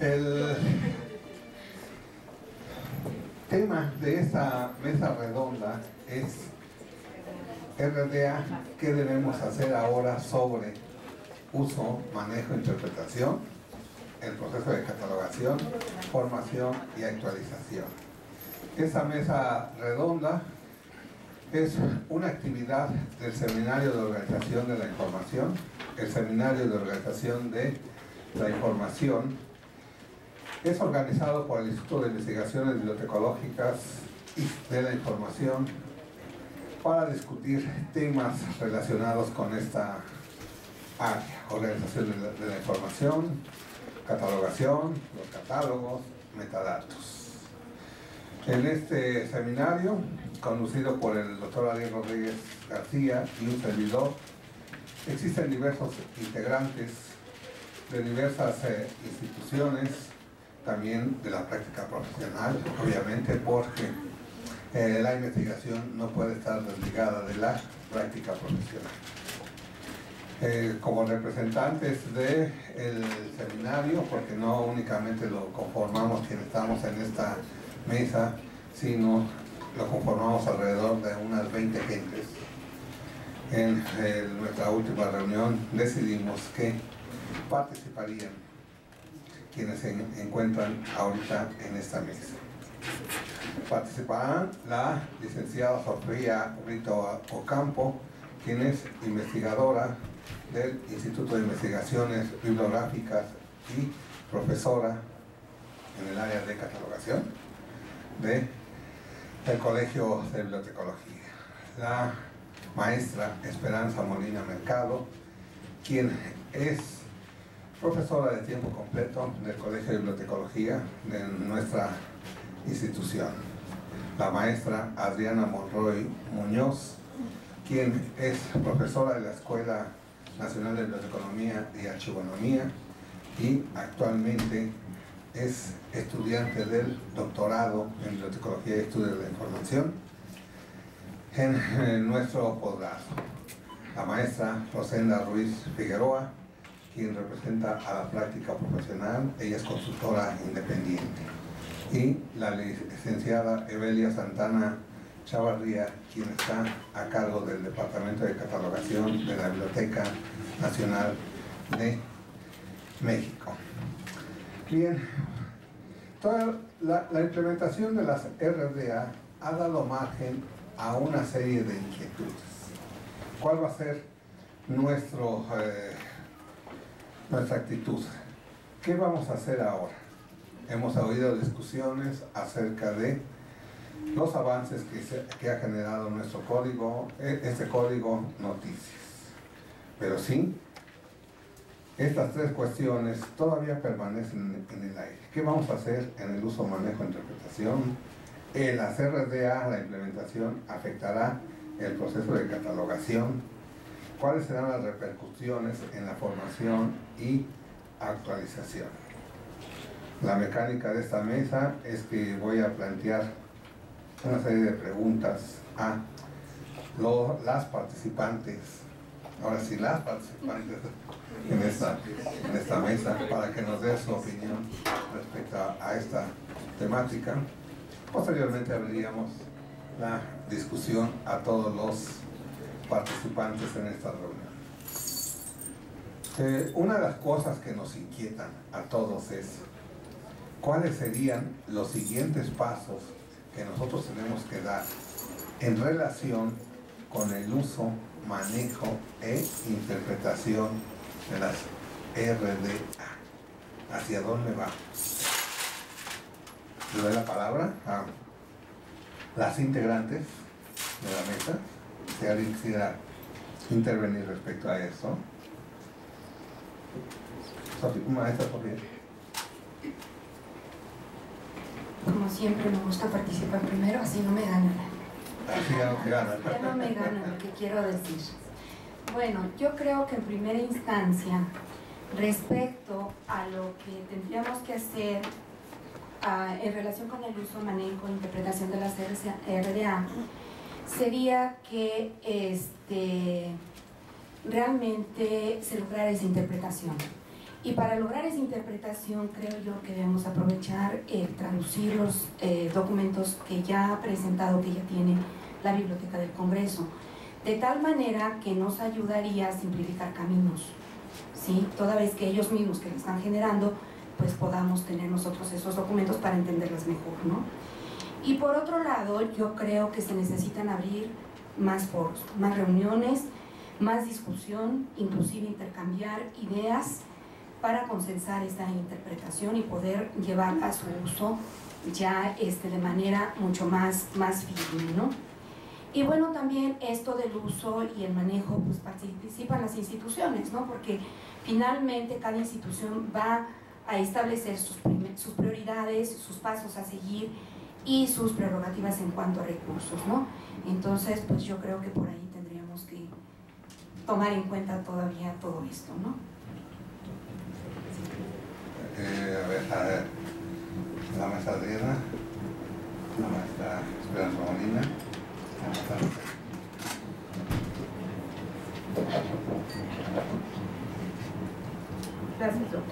El tema de esta mesa redonda es RDA, ¿qué debemos hacer ahora sobre uso, manejo, interpretación, el proceso de catalogación, formación y actualización? Esta mesa redonda es una actividad del Seminario de Organización de la Información, el Seminario de Organización de la Información. Es organizado por el Instituto de Investigaciones Bibliotecológicas y de la Información para discutir temas relacionados con esta área: organización de la información, catalogación, los catálogos, metadatos. En este seminario, conducido por el doctor Ariel Rodríguez García y un servidor, existen diversos integrantes de diversas instituciones, también de la práctica profesional, obviamente, porque la investigación no puede estar desligada de la práctica profesional. Como representantes del seminario, porque no únicamente lo conformamos quienes estamos en esta mesa, sino lo conformamos alrededor de unas 20 gentes. En nuestra última reunión decidimos que participarían quienes se encuentran ahorita en esta mesa. Participarán la licenciada Sofía Brito Ocampo, quien es investigadora del Instituto de Investigaciones Bibliográficas y profesora en el área de catalogación del Colegio de Bibliotecología. La maestra Esperanza Molina Mercado, quien es profesora de tiempo completo del Colegio de Bibliotecología de nuestra institución. La maestra Adriana Monroy Muñoz, quien es profesora de la Escuela Nacional de Biblioteconomía y Archivonomía y actualmente es estudiante del doctorado en Bibliotecología y Estudios de la Información en nuestro posgrado. La maestra Rosenda Ruiz Figueroa, quien representa a la práctica profesional, ella es consultora independiente. Y la licenciada Evelia Santana Chavarría, quien está a cargo del Departamento de Catalogación de la Biblioteca Nacional de México. Bien, toda la implementación de las RDA ha dado margen a una serie de inquietudes. ¿Cuál va a ser nuestra actitud? ¿Qué vamos a hacer ahora? Hemos oído discusiones acerca de los avances que ha generado nuestro código, este código noticias. Pero sí, estas tres cuestiones todavía permanecen en el aire. ¿Qué vamos a hacer en el uso, manejo, interpretación? Las RDA, la implementación, afectará el proceso de catalogación. ¿Cuáles serán las repercusiones en la formación y actualización? La mecánica de esta mesa es que voy a plantear una serie de preguntas a las participantes, ahora sí, las participantes en esta mesa, para que nos dé su opinión respecto a esta temática. Posteriormente abriríamos la discusión a todos los participantes en esta reunión. Una de las cosas que nos inquietan a todos es cuáles serían los siguientes pasos que nosotros tenemos que dar en relación con el uso, manejo e interpretación de las RDA. ¿Hacia dónde va? Le doy la palabra a las integrantes de la mesa. Si alguien quisiera intervenir respecto a eso. Maestra Sofía. Como siempre me gusta participar primero, así no me ganan. Así ya no te ganan. Ya no me ganan lo que quiero decir. Bueno, yo creo que en primera instancia, respecto a lo que tendríamos que hacer en relación con el uso, manejo e interpretación de las RDA, sería que realmente se lograra esa interpretación. Y para lograr esa interpretación creo yo que debemos aprovechar traducir los documentos que ya ha presentado, que ya tiene la Biblioteca del Congreso, de tal manera que nos ayudaría a simplificar caminos, ¿sí? Toda vez que ellos mismos que lo están generando, pues podamos tener nosotros esos documentos para entenderlos mejor, ¿no? Y por otro lado, yo creo que se necesitan abrir más foros, más reuniones, más discusión, inclusive intercambiar ideas para consensar esta interpretación y poder llevarla a su uso ya de manera mucho más firme, ¿no? Y bueno, también esto del uso y el manejo, pues participan las instituciones, ¿no? Porque finalmente cada institución va a establecer sus prioridades, sus pasos a seguir y sus prerrogativas en cuanto a recursos, ¿no? Entonces, pues yo creo que por ahí tendríamos que tomar en cuenta todavía todo esto, ¿no? A ver, la maestra Adriana, la maestra Esperanza Molina, la maestra... Gracias, doctor.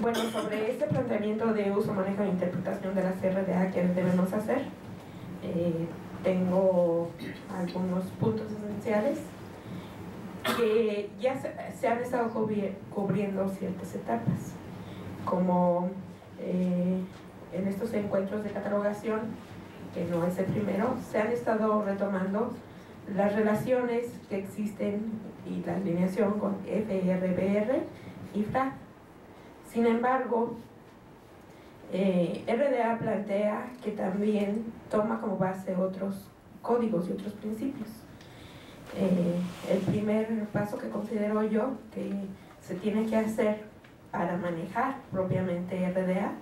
Bueno, sobre este planteamiento de uso, manejo e interpretación de las RDA que debemos hacer, tengo algunos puntos esenciales que ya se han estado cubriendo ciertas etapas, como en estos encuentros de catalogación, que no es el primero, se han estado retomando las relaciones que existen y la alineación con FRBR y FRA. Sin embargo, RDA plantea que también toma como base otros códigos y otros principios. El primer paso que considero yo que se tiene que hacer para manejar propiamente RDA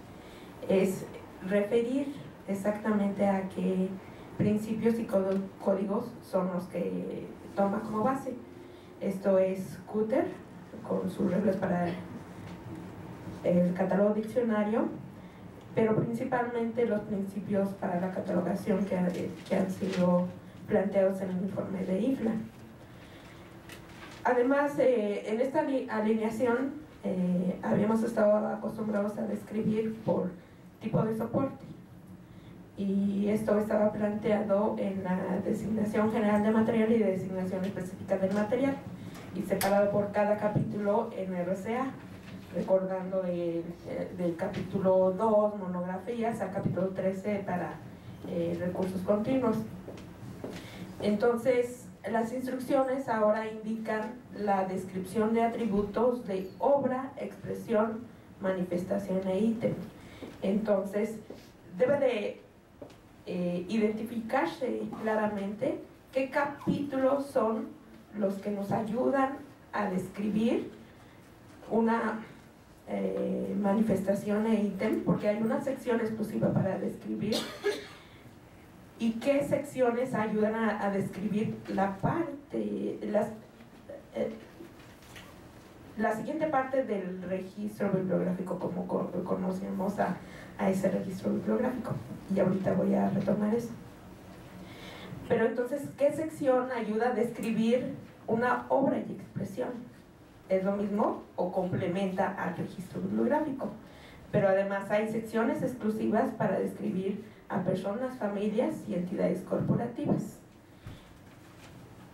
es referir exactamente a qué principios y códigos son los que toma como base. Esto es Cutter, con sus reglas para el catálogo diccionario, pero principalmente los principios para la catalogación que han sido planteados en el informe de IFLA. Además, en esta alineación habíamos estado acostumbrados a describir por tipo de soporte, y esto estaba planteado en la designación general de material y designación específica del material, y separado por cada capítulo en RCA, recordando del capítulo 2, monografías, al capítulo 13 para recursos continuos. Entonces, las instrucciones ahora indican la descripción de atributos de obra, expresión, manifestación e ítem. Entonces, debe de identificarse claramente qué capítulos son los que nos ayudan a describir una manifestación e ítem, porque hay una sección exclusiva para describir, y qué secciones ayudan a describir la parte, la siguiente parte del registro bibliográfico, como conocemos a ese registro bibliográfico, y ahorita voy a retomar eso. Pero entonces, ¿qué sección ayuda a describir una obra y expresión? ¿Es lo mismo o complementa al registro bibliográfico? Pero además hay secciones exclusivas para describir a personas, familias y entidades corporativas.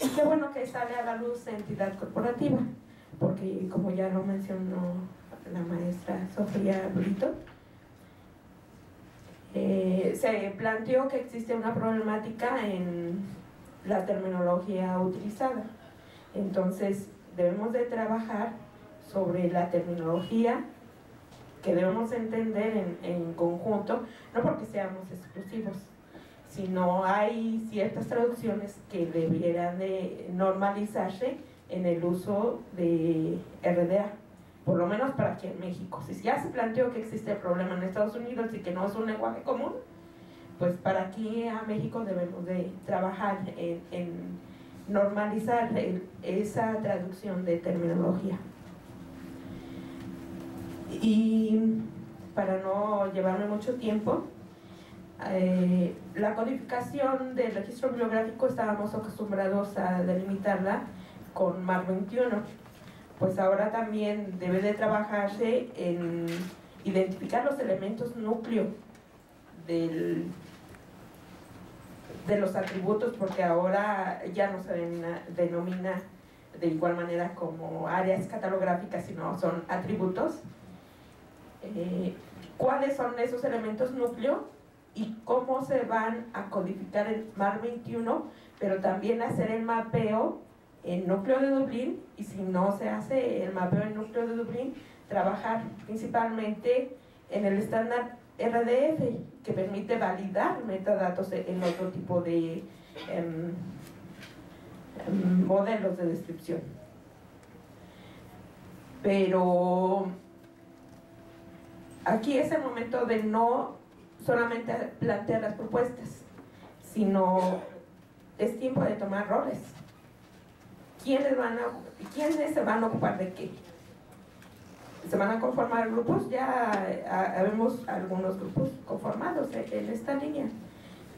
Y qué bueno que sale a la luz entidad corporativa, porque como ya lo mencionó la maestra Sofía Brito, se planteó que existe una problemática en la terminología utilizada. Entonces debemos de trabajar sobre la terminología que debemos entender en conjunto, no porque seamos exclusivos, sino hay ciertas traducciones que debieran de normalizarse en el uso de RDA, por lo menos para aquí en México. Si ya se planteó que existe el problema en Estados Unidos y que no es un lenguaje común, pues para aquí a México debemos de trabajar en normalizar esa traducción de terminología. Y para no llevarme mucho tiempo, la codificación del registro bibliográfico estábamos acostumbrados a delimitarla con MAR 21, pues ahora también debe de trabajarse en identificar los elementos núcleo de los atributos, porque ahora ya no se denomina de igual manera como áreas catalográficas, sino son atributos. ¿Cuáles son esos elementos núcleo y cómo se van a codificar en MAR 21, pero también hacer el mapeo en núcleo de Dublín? Y si no se hace el mapeo en núcleo de Dublín, trabajar principalmente en el estándar RDF, que permite validar metadatos en otro tipo de modelos de descripción. Pero aquí es el momento de no solamente plantear las propuestas, sino es tiempo de tomar roles. ¿Quiénes se van a ocupar de qué? ¿Se van a conformar grupos? Ya vemos algunos grupos conformados en esta línea,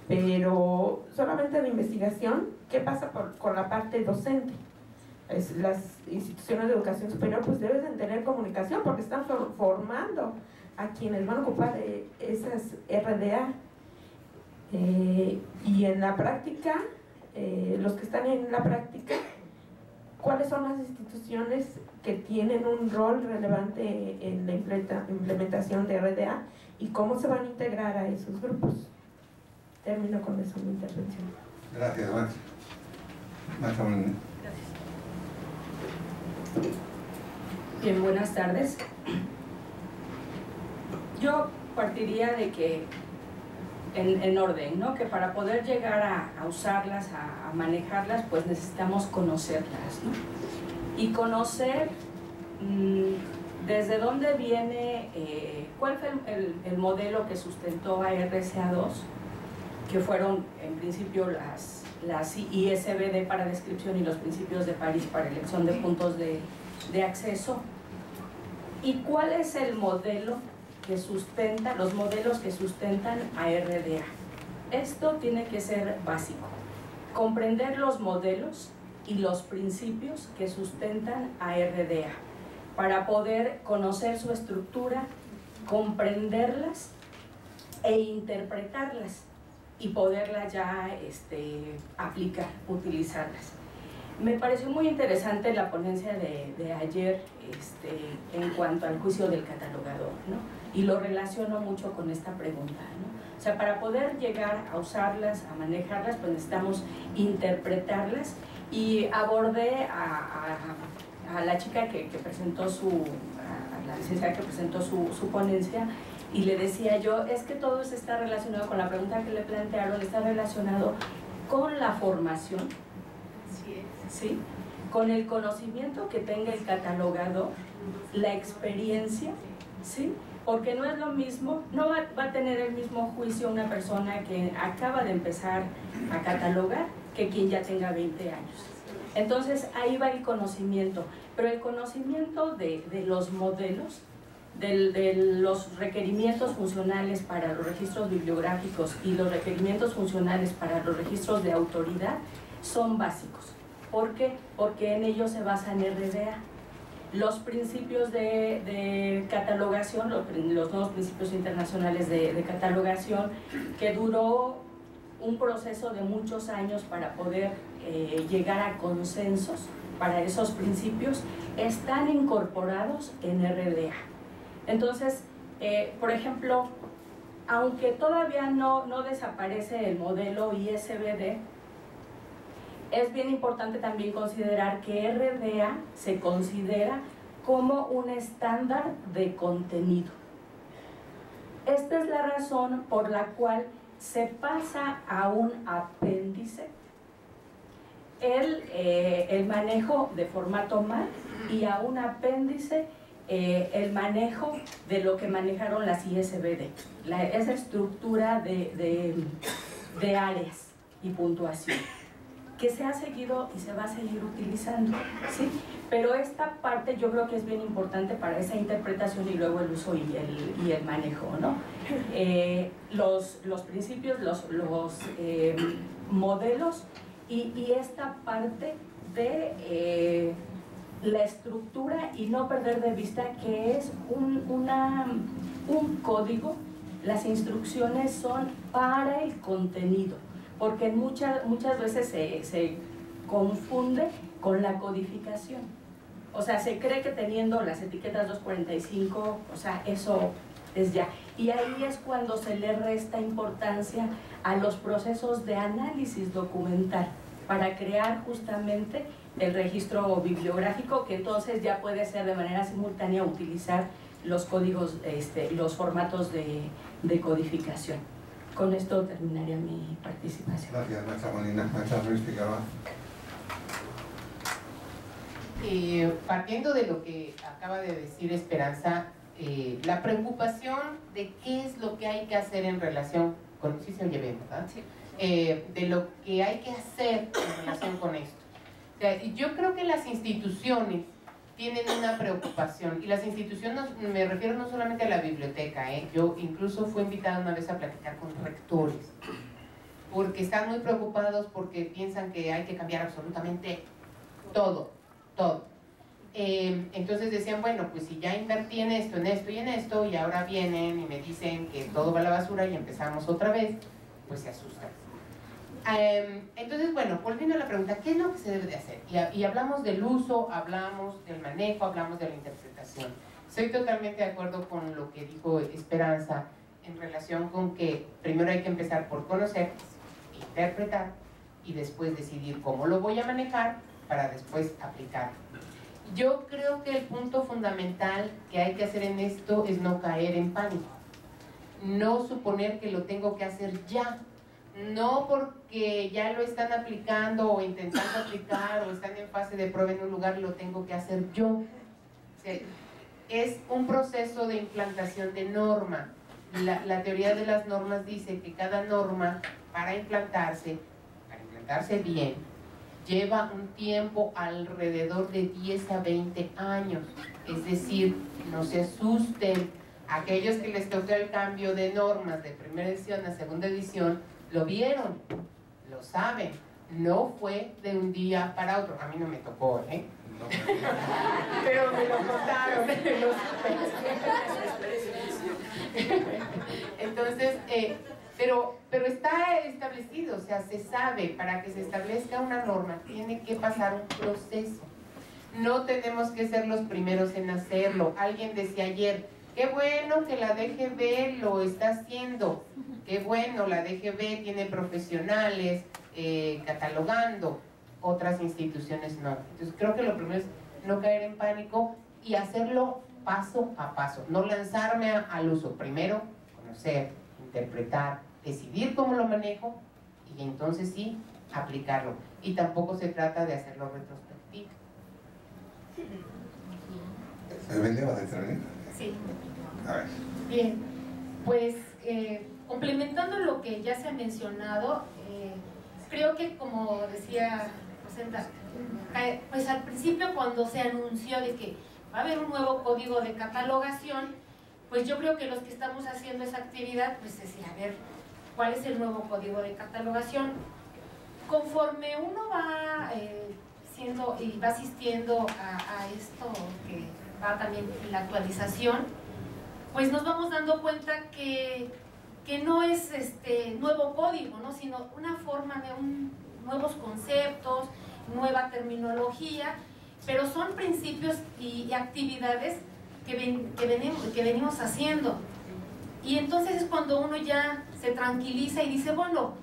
pero solamente de investigación. ¿Qué pasa con la parte docente? Las instituciones de educación superior pues deben tener comunicación, porque están formando a quienes van a ocupar esas RDA, y en la práctica, los que están en la práctica, ¿cuáles son las instituciones que tienen un rol relevante en la implementación de RDA y cómo se van a integrar a esos grupos? Termino con eso mi intervención. Gracias, Macho. Gracias. Bien, buenas tardes. Yo partiría de que, en orden, ¿no? Que para poder llegar a usarlas, a manejarlas, pues necesitamos conocerlas, ¿no? Y conocer desde dónde viene, cuál fue el modelo que sustentó a RCA2, que fueron en principio las ISBD para descripción y los principios de París para elección de puntos de acceso, y cuál es el modelo que sustenta, los modelos que sustentan a RDA. Esto tiene que ser básico, comprender los modelos y los principios que sustentan a RDA para poder conocer su estructura, comprenderlas e interpretarlas y poderlas ya aplicar, utilizarlas. Me pareció muy interesante la ponencia de ayer en cuanto al juicio del catalogador, ¿no? Y lo relaciono mucho con esta pregunta, ¿no? O sea, para poder llegar a usarlas, a manejarlas, pues necesitamos interpretarlas, y abordé a la chica que presentó a la licenciada que presentó su ponencia, y le decía yo, es que todo eso está relacionado con la pregunta que le plantearon, está relacionado con la formación, ¿sí? Con el conocimiento que tenga el catalogador, la experiencia, ¿sí? Porque no es lo mismo, no va a tener el mismo juicio una persona que acaba de empezar a catalogar que quien ya tenga 20 años. Entonces ahí va el conocimiento, pero el conocimiento de los modelos, de los requerimientos funcionales para los registros bibliográficos y los requerimientos funcionales para los registros de autoridad son básicos. ¿Por qué? Porque en ellos se basan RDA. Los principios de catalogación, los nuevos principios internacionales de catalogación, que duró un proceso de muchos años para poder llegar a consensos para esos principios, están incorporados en RDA. Entonces, por ejemplo, aunque todavía no desaparece el modelo ISBD, es bien importante también considerar que RDA se considera como un estándar de contenido. Esta es la razón por la cual se pasa a un apéndice el manejo de formato MAR, y a un apéndice el manejo de lo que manejaron las ISBD, esa estructura de áreas y puntuación, que se ha seguido y se va a seguir utilizando, ¿sí? Pero esta parte yo creo que es bien importante para esa interpretación y luego el uso y el manejo, ¿no? Los principios, los modelos y esta parte la estructura y no perder de vista que es un código. Las instrucciones son para el contenido, porque muchas veces se confunde con la codificación. O sea, se cree que teniendo las etiquetas 245, o sea, eso es ya. Y ahí es cuando se le resta importancia a los procesos de análisis documental para crear justamente el registro bibliográfico, que entonces ya puede ser de manera simultánea utilizar los códigos, los formatos de codificación. Con esto terminaría mi participación. Gracias, maestra Molina. Maestra Ruiz Figueroa. Partiendo de lo que acaba de decir Esperanza, la preocupación de qué es lo que hay que hacer en relación con, sí se oye bien, ¿verdad? Sí. De lo que hay que hacer en relación con esto. O sea, yo creo que las instituciones tienen una preocupación, y las instituciones, me refiero no solamente a la biblioteca, yo incluso fui invitada una vez a platicar con rectores, porque están muy preocupados porque piensan que hay que cambiar absolutamente todo. Entonces decían, bueno, pues si ya invertí en esto y en esto, y ahora vienen y me dicen que todo va a la basura y empezamos otra vez, pues se asustan. Entonces, bueno, volviendo a la pregunta, ¿qué es lo que se debe de hacer? Y hablamos del uso, hablamos del manejo, hablamos de la interpretación. Estoy totalmente de acuerdo con lo que dijo Esperanza en relación con que primero hay que empezar por conocer, interpretar y después decidir cómo lo voy a manejar para después aplicar. Yo creo que el punto fundamental que hay que hacer en esto es no caer en pánico, no suponer que lo tengo que hacer ya, no porque ya lo están aplicando o intentando aplicar o están en fase de prueba en un lugar, lo tengo que hacer yo. O sea, es un proceso de implantación de norma. La teoría de las normas dice que cada norma para implantarse bien, lleva un tiempo alrededor de 10 a 20 años. Es decir, no se asusten. Aquellos que les tocó el cambio de normas de primera edición a segunda edición, lo vieron, lo saben. No fue de un día para otro. A mí no me tocó, No. Pero me lo contaron. Entonces, pero está establecido, o sea, se sabe, para que se establezca una norma tiene que pasar un proceso. No tenemos que ser los primeros en hacerlo. Alguien decía ayer, qué bueno que la DGB lo está haciendo, qué bueno, la DGB tiene profesionales catalogando, otras instituciones no. Entonces creo que lo primero es no caer en pánico y hacerlo paso a paso, no lanzarme al uso. Primero, conocer, interpretar, decidir cómo lo manejo y entonces sí, aplicarlo. Y tampoco se trata de hacerlo retrospectivo. ¿Evelia va a intervenir? Sí. A ver. Bien, pues complementando lo que ya se ha mencionado, creo que como decía Rosenda, pues al principio cuando se anunció de que va a haber un nuevo código de catalogación, pues yo creo que los que estamos haciendo esa actividad, pues decir, a ver, ¿cuál es el nuevo código de catalogación? Conforme uno va siendo y va asistiendo a esto que va también en la actualización, pues nos vamos dando cuenta que no es nuevo código, ¿no? Sino una forma de nuevos conceptos, nueva terminología, pero son principios y actividades que venimos haciendo. Y entonces es cuando uno ya se tranquiliza y dice, bueno,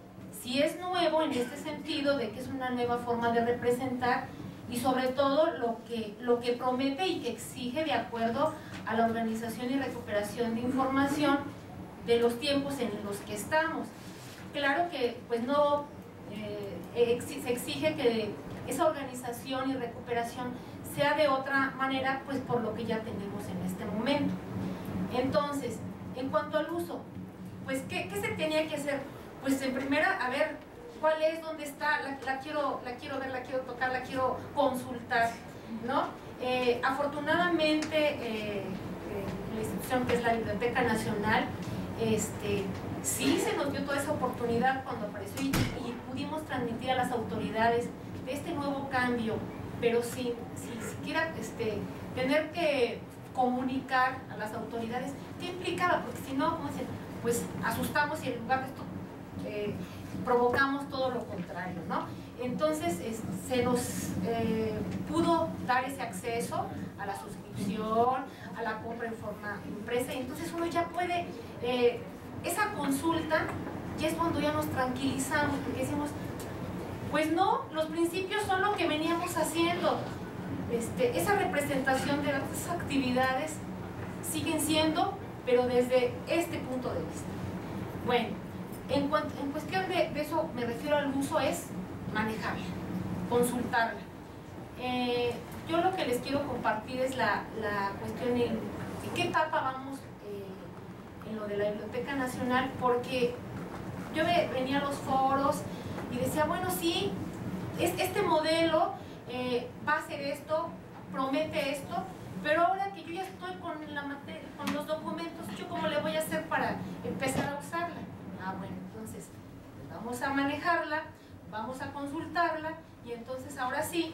si es nuevo en este sentido de que es una nueva forma de representar y sobre todo lo que promete y que exige de acuerdo a la organización y recuperación de información de los tiempos en los que estamos. Claro que pues no se exige que esa organización y recuperación sea de otra manera, pues por lo que ya tenemos en este momento. Entonces, en cuanto al uso, pues ¿qué se tenía que hacer? Pues en primera, a ver, ¿cuál es? ¿Dónde está? La quiero ver, la quiero tocar, la quiero consultar, ¿no? Afortunadamente, la institución que es la Biblioteca Nacional, sí se nos dio toda esa oportunidad cuando apareció y pudimos transmitir a las autoridades de este nuevo cambio pero sin siquiera tener que comunicar a las autoridades qué implicaba, porque si no, como dicen, pues asustamos y en lugar de esto provocamos todo lo contrario, ¿no? Entonces se nos pudo dar ese acceso a la suscripción, a la compra en forma impresa, y entonces uno ya puede, esa consulta ya es cuando ya nos tranquilizamos, porque decimos, pues no, los principios son lo que veníamos haciendo, esa representación de las actividades siguen siendo, pero desde este punto de vista. Bueno, en cuestión de eso me refiero al uso, es manejarla, consultarla. Yo lo que les quiero compartir es la cuestión en qué etapa vamos en lo de la Biblioteca Nacional, porque yo venía a los foros y decía, bueno, sí, este modelo va a hacer esto, promete esto, pero ahora que yo ya estoy con la materia, con los documentos, ¿yo cómo le voy a hacer para empezar a usarla? Bueno, entonces vamos a manejarla, vamos a consultarla, y entonces ahora sí,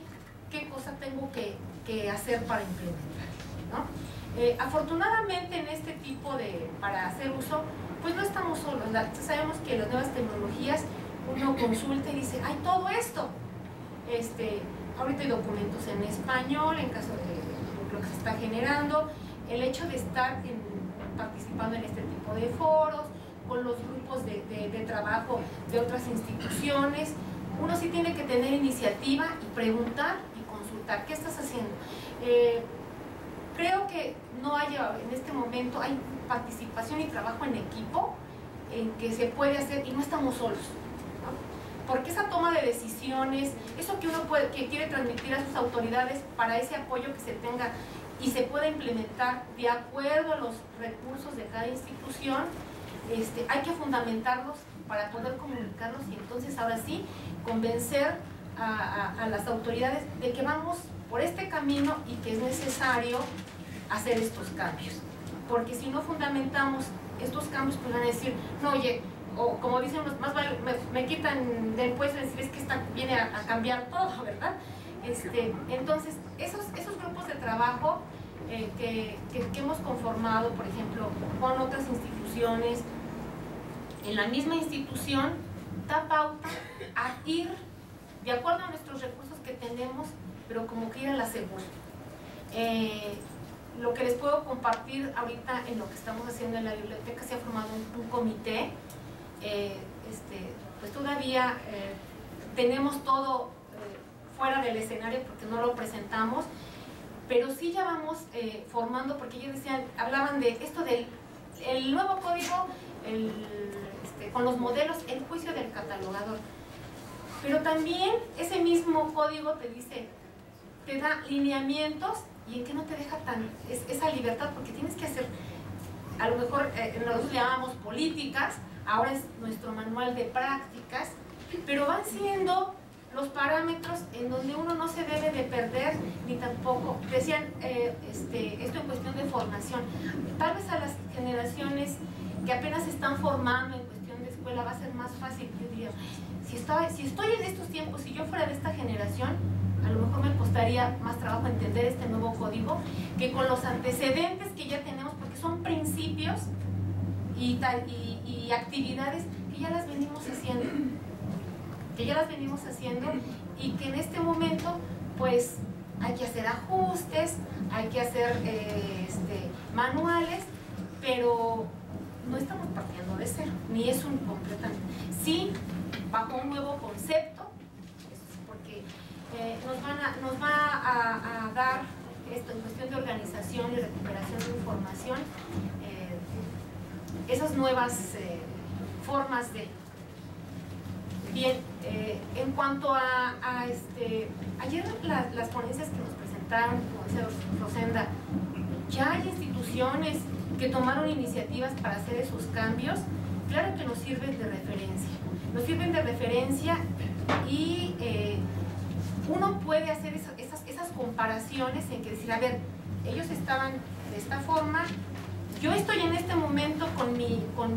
¿qué cosa tengo que hacer para implementarla, ¿no? Afortunadamente en este tipo para hacer uso, pues no estamos solos. Sabemos que las nuevas tecnologías, uno consulta y dice, ¡ay, todo esto! Ahorita hay documentos en español, en caso de lo que se está generando, el hecho de estar participando en este tipo de foros, con los grupos de trabajo de otras instituciones, uno sí tiene que tener iniciativa y preguntar y consultar, ¿qué estás haciendo? Creo que no hay, en este momento hay participación y trabajo en equipo en que se puede hacer y no estamos solos, ¿no? Porque esa toma de decisiones, eso que uno que quiere transmitir a sus autoridades para ese apoyo que se tenga y se pueda implementar de acuerdo a los recursos de cada institución, hay que fundamentarlos para poder comunicarlos y entonces ahora sí convencer a las autoridades de que vamos por este camino y que es necesario hacer estos cambios, porque si no fundamentamos estos cambios, pues van a decir, no, oye, o como dicen los más vale, me quitan del puesto de decir, es que esta viene a cambiar todo, ¿verdad? Entonces esos grupos de trabajo que hemos conformado, por ejemplo, con otras instituciones, en la misma institución da pauta a ir de acuerdo a nuestros recursos que tenemos, pero como que ir a la segura. Lo que les puedo compartir ahorita en lo que estamos haciendo en la biblioteca, se ha formado un comité, pues todavía tenemos todo fuera del escenario porque no lo presentamos, pero sí ya vamos formando, porque ellos decían, hablaban de esto del el nuevo código, con los modelos, el juicio del catalogador. Pero también ese mismo código te dice, te da lineamientos y en que no te deja esa libertad, porque tienes que hacer, a lo mejor nosotros llamamos políticas, ahora es nuestro manual de prácticas, pero van siendo los parámetros en donde uno no se debe de perder, ni tampoco, decían esto en cuestión de formación, tal vez a las generaciones que apenas se están formando en cuestión de escuela va a ser más fácil. Yo diría, si estoy en estos tiempos, si yo fuera de esta generación, a lo mejor me costaría más trabajo entender este nuevo código que con los antecedentes que ya tenemos, porque son principios y actividades que ya las venimos haciendo, y que en este momento pues hay que hacer ajustes, hay que hacer manuales, pero no estamos partiendo de cero, ni es un completamente, sí, bajo un nuevo concepto, porque nos va a dar esto en cuestión de organización y recuperación de información, esas nuevas formas de... Bien, en cuanto a ayer las ponencias que nos presentaron, como decía Rosenda, ya hay instituciones que tomaron iniciativas para hacer esos cambios. Claro que nos sirven de referencia, y uno puede hacer esas comparaciones en que decir, a ver, ellos estaban de esta forma, yo estoy en este momento con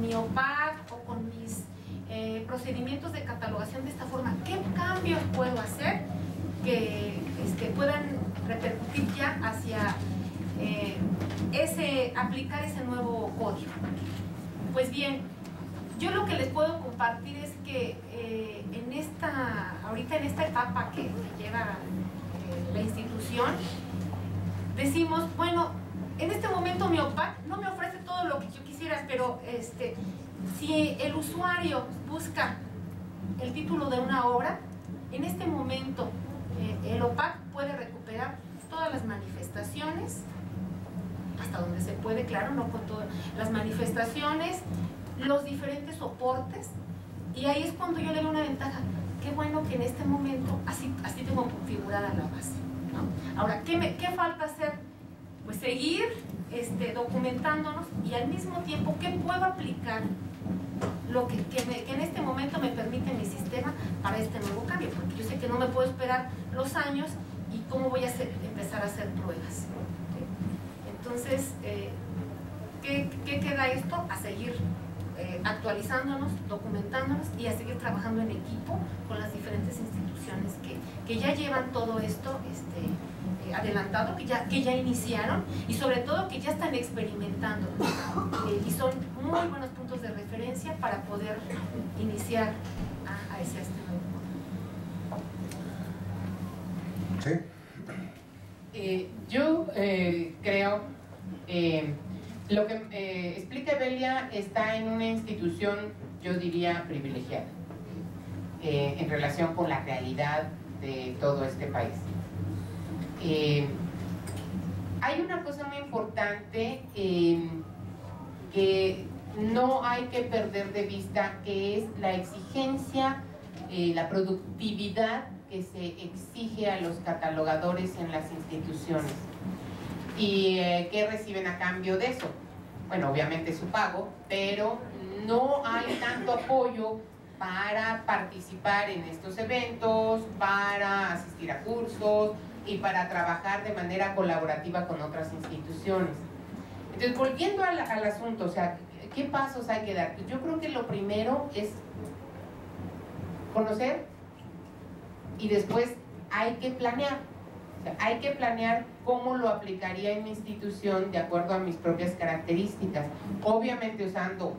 mi OPAC o con mis procedimientos de catalogación de esta forma, ¿qué cambios puedo hacer? que puedan repercutir ya hacia aplicar ese nuevo código. Pues bien, yo lo que les puedo compartir es que ahorita en esta etapa que lleva la institución, decimos, bueno, en este momento mi OPAC no me ofrece todo lo que yo quisiera, pero si el usuario busca el título de una obra, en este momento el OPAC puede recuperar todas las manifestaciones, hasta donde se puede, claro, no con todas las manifestaciones, los diferentes soportes, y ahí es cuando yo le doy una ventaja. Qué bueno que en este momento así tengo configurada la base, ¿no? Ahora, ¿qué falta hacer? Pues seguir documentándonos, y al mismo tiempo, ¿qué puedo aplicar? Lo que en este momento me permite mi sistema para este nuevo cambio, porque yo sé que no me puedo esperar los años, y cómo voy a empezar a hacer pruebas, ¿sí? Entonces, ¿qué queda esto? A seguir actualizándonos, documentándonos, y a seguir trabajando en equipo con las diferentes instituciones que ya llevan todo esto adelantado, que ya iniciaron, y sobre todo que ya están experimentando, y son muy buenos puntos de referencia para poder iniciar a ese nuevo. ¿Sí? Yo creo lo que explica Evelia está en una institución, yo diría, privilegiada en relación con la realidad de todo este país. Hay una cosa muy importante que no hay que perder de vista, que es la exigencia, la productividad que se exige a los catalogadores en las instituciones. ¿Y qué reciben a cambio de eso? Bueno, obviamente su pago, pero no hay tanto apoyo para participar en estos eventos, para asistir a cursos y para trabajar de manera colaborativa con otras instituciones. Entonces, volviendo al asunto, o sea, ¿qué pasos hay que dar? Pues yo creo que lo primero es conocer, y después hay que planear. O sea, hay que planear cómo lo aplicaría en mi institución de acuerdo a mis propias características, obviamente usando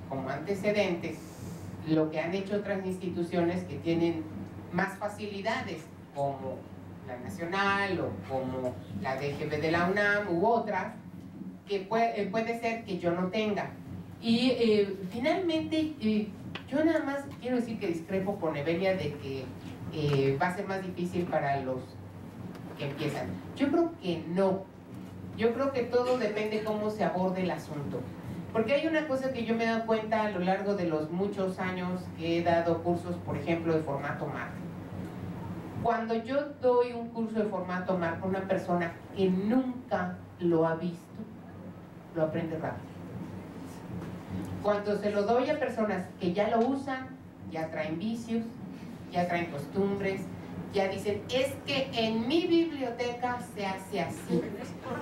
como antecedentes lo que han hecho otras instituciones que tienen más facilidades, como la Nacional o como la DGB de la UNAM u otras, que puede ser que yo no tenga. Y finalmente, yo nada más quiero decir que discrepo con Evelia de que va a ser más difícil para los que empiezan. Yo creo que no. Yo creo que todo depende cómo se aborde el asunto. Porque hay una cosa que yo me he dado cuenta a lo largo de los muchos años que he dado cursos, por ejemplo, de formato MARC. Cuando yo doy un curso de formato MARC a una persona que nunca lo ha visto, lo aprende rápido. Cuando se lo doy a personas que ya lo usan, ya traen vicios, ya traen costumbres, ya dicen, es que en mi biblioteca se hace así.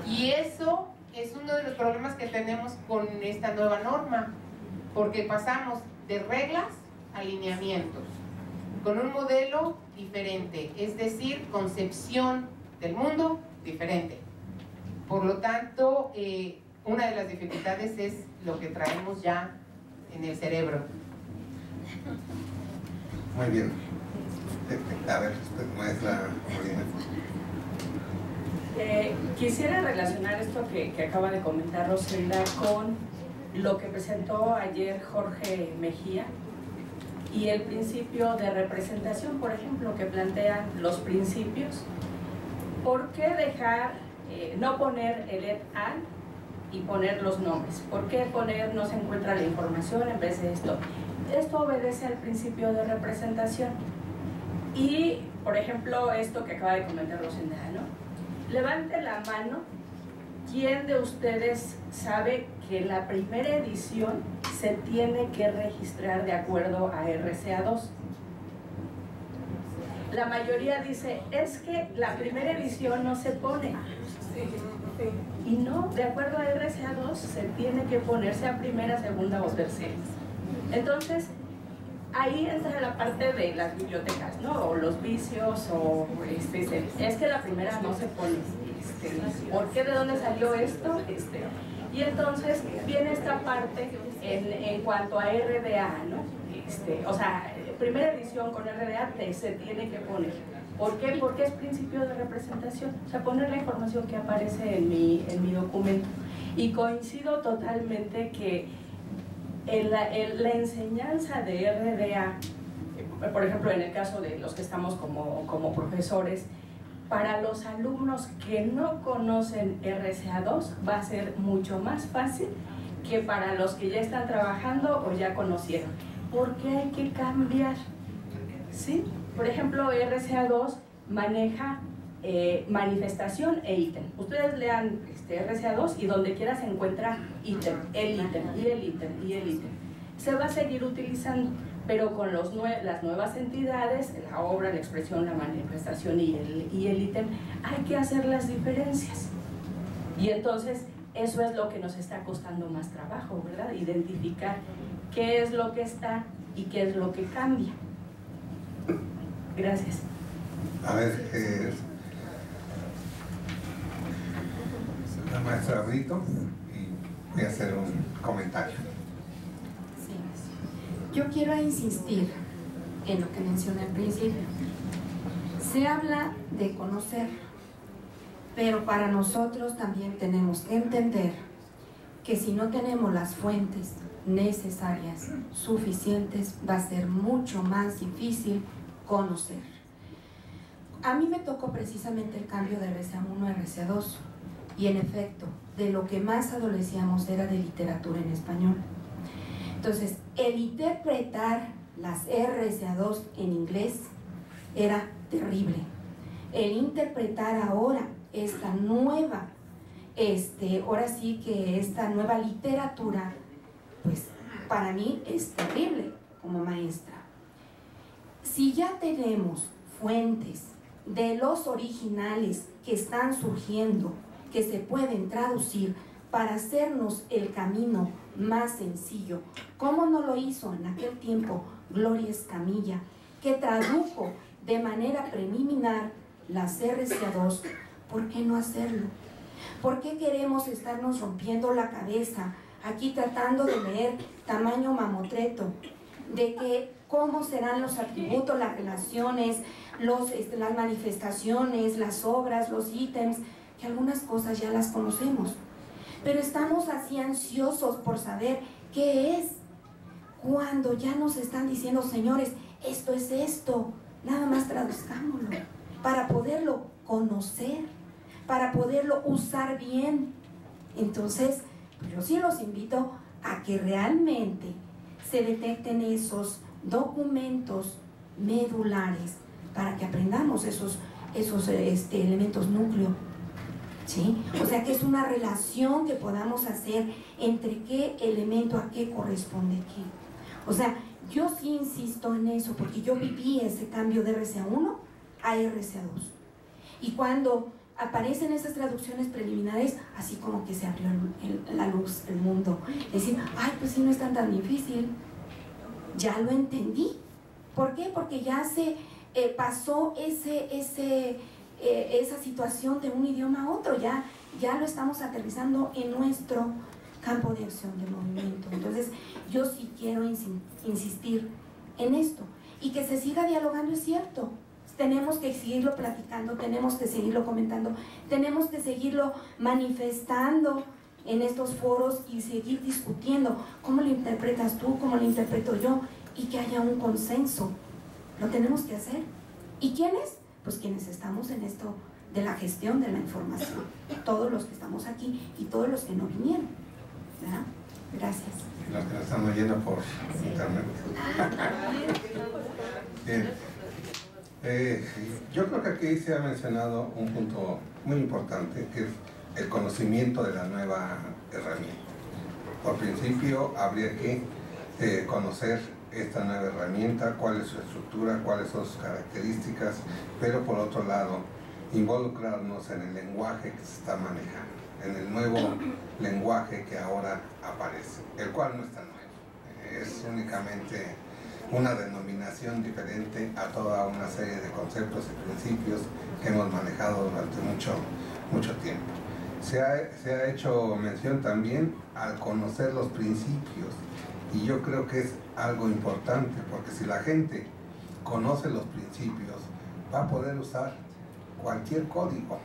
Y eso es uno de los problemas que tenemos con esta nueva norma, porque pasamos de reglas a lineamientos, con un modelo diferente, es decir, concepción del mundo diferente. Por lo tanto, una de las dificultades es lo que traemos ya en el cerebro. Muy bien. A ver, maestra Molina. Quisiera relacionar esto que acaba de comentar Roselda con lo que presentó ayer Jorge Mejía y el principio de representación, por ejemplo, que plantean los principios. ¿Por qué dejar, no poner el et al y poner los nombres? ¿Por qué poner no se encuentra la información en vez de esto? Esto obedece al principio de representación. Y, por ejemplo, esto que acaba de comentar Roselda, ¿no? Levante la mano, ¿quién de ustedes sabe que la primera edición se tiene que registrar de acuerdo a RCA2? La mayoría dice, es que la primera edición no se pone. Y no, de acuerdo a RCA2 se tiene que poner, sea primera, segunda o tercera. Entonces, ahí entra la parte de las bibliotecas, ¿no? O los vicios, o es que la primera no se pone, ¿por qué? ¿De dónde salió esto? Y entonces viene esta parte en cuanto a RDA, ¿no? O sea, primera edición con RDA se tiene que poner. ¿Por qué? Porque es principio de representación, o sea, poner la información que aparece en mi documento. Y coincido totalmente que la enseñanza de RDA, por ejemplo, en el caso de los que estamos como profesores, para los alumnos que no conocen RCA2 va a ser mucho más fácil que para los que ya están trabajando o ya conocieron. ¿Por qué hay que cambiar? ¿Sí? Por ejemplo, RCA2 maneja manifestación e ítem. Ustedes lean RCA2 y donde quiera se encuentra ítem, el ítem y el ítem y el ítem. Se va a seguir utilizando, pero con las nuevas entidades, la obra, la expresión, la manifestación y el ítem, hay que hacer las diferencias. Y entonces eso es lo que nos está costando más trabajo, ¿verdad? Identificar qué es lo que está y qué es lo que cambia. Gracias. A ver, la maestra Brito, y voy a hacer un comentario. Sí. Yo quiero insistir en lo que mencioné al principio. Se habla de conocer, pero para nosotros también tenemos que entender que si no tenemos las fuentes necesarias, suficientes, va a ser mucho más difícil conocer. A mí me tocó precisamente el cambio de RCA1 a RCA2 y en efecto, de lo que más adolecíamos era de literatura en español. Entonces, el interpretar las RCA2 en inglés era terrible. El interpretar ahora esta nueva, ahora sí que esta nueva literatura, pues para mí es terrible como maestra. Si ya tenemos fuentes de los originales que están surgiendo, que se pueden traducir para hacernos el camino más sencillo, como no lo hizo en aquel tiempo Gloria Escamilla, que tradujo de manera preliminar las RCA2, ¿por qué no hacerlo? ¿Por qué queremos estarnos rompiendo la cabeza aquí tratando de leer tamaño mamotreto? De que cómo serán los atributos, las relaciones, las manifestaciones, las obras, los ítems, que algunas cosas ya las conocemos. Pero estamos así ansiosos por saber qué es, cuando ya nos están diciendo, señores, esto es esto, nada más traduzcámoslo, para poderlo conocer, para poderlo usar bien. Entonces, yo sí los invito a que realmente se detecten esos documentos medulares para que aprendamos esos elementos núcleo, ¿sí? O sea, que es una relación que podamos hacer entre qué elemento a qué corresponde qué. O sea, yo sí insisto en eso porque yo viví ese cambio de RCA1 a RCA2 y cuando aparecen esas traducciones preliminares, así como que se abrió la luz, el mundo. Decir, ay, pues sí, no es tan difícil. Ya lo entendí. ¿Por qué? Porque ya se pasó esa situación de un idioma a otro. Ya lo estamos aterrizando en nuestro campo de acción de movimiento. Entonces, yo sí quiero insistir en esto. Y que se siga dialogando, es cierto. Tenemos que seguirlo platicando, tenemos que seguirlo comentando, tenemos que seguirlo manifestando en estos foros y seguir discutiendo cómo lo interpretas tú, cómo lo interpreto yo y que haya un consenso. Lo tenemos que hacer. ¿Y quiénes? Pues quienes estamos en esto de la gestión de la información. Todos los que estamos aquí y todos los que no vinieron. ¿Verdad? Gracias. Los que nos están oyendo por internet. Bien. Yo creo que aquí se ha mencionado un punto muy importante, que es el conocimiento de la nueva herramienta. Por principio, habría que conocer esta nueva herramienta, cuál es su estructura, cuáles son sus características, pero por otro lado, involucrarnos en el lenguaje que se está manejando, en el nuevo lenguaje que ahora aparece, el cual no está nuevo, es únicamente una denominación diferente a toda una serie de conceptos y principios que hemos manejado durante mucho tiempo. Se ha hecho mención también al conocer los principios, y yo creo que es algo importante, porque si la gente conoce los principios, va a poder usar cualquier código,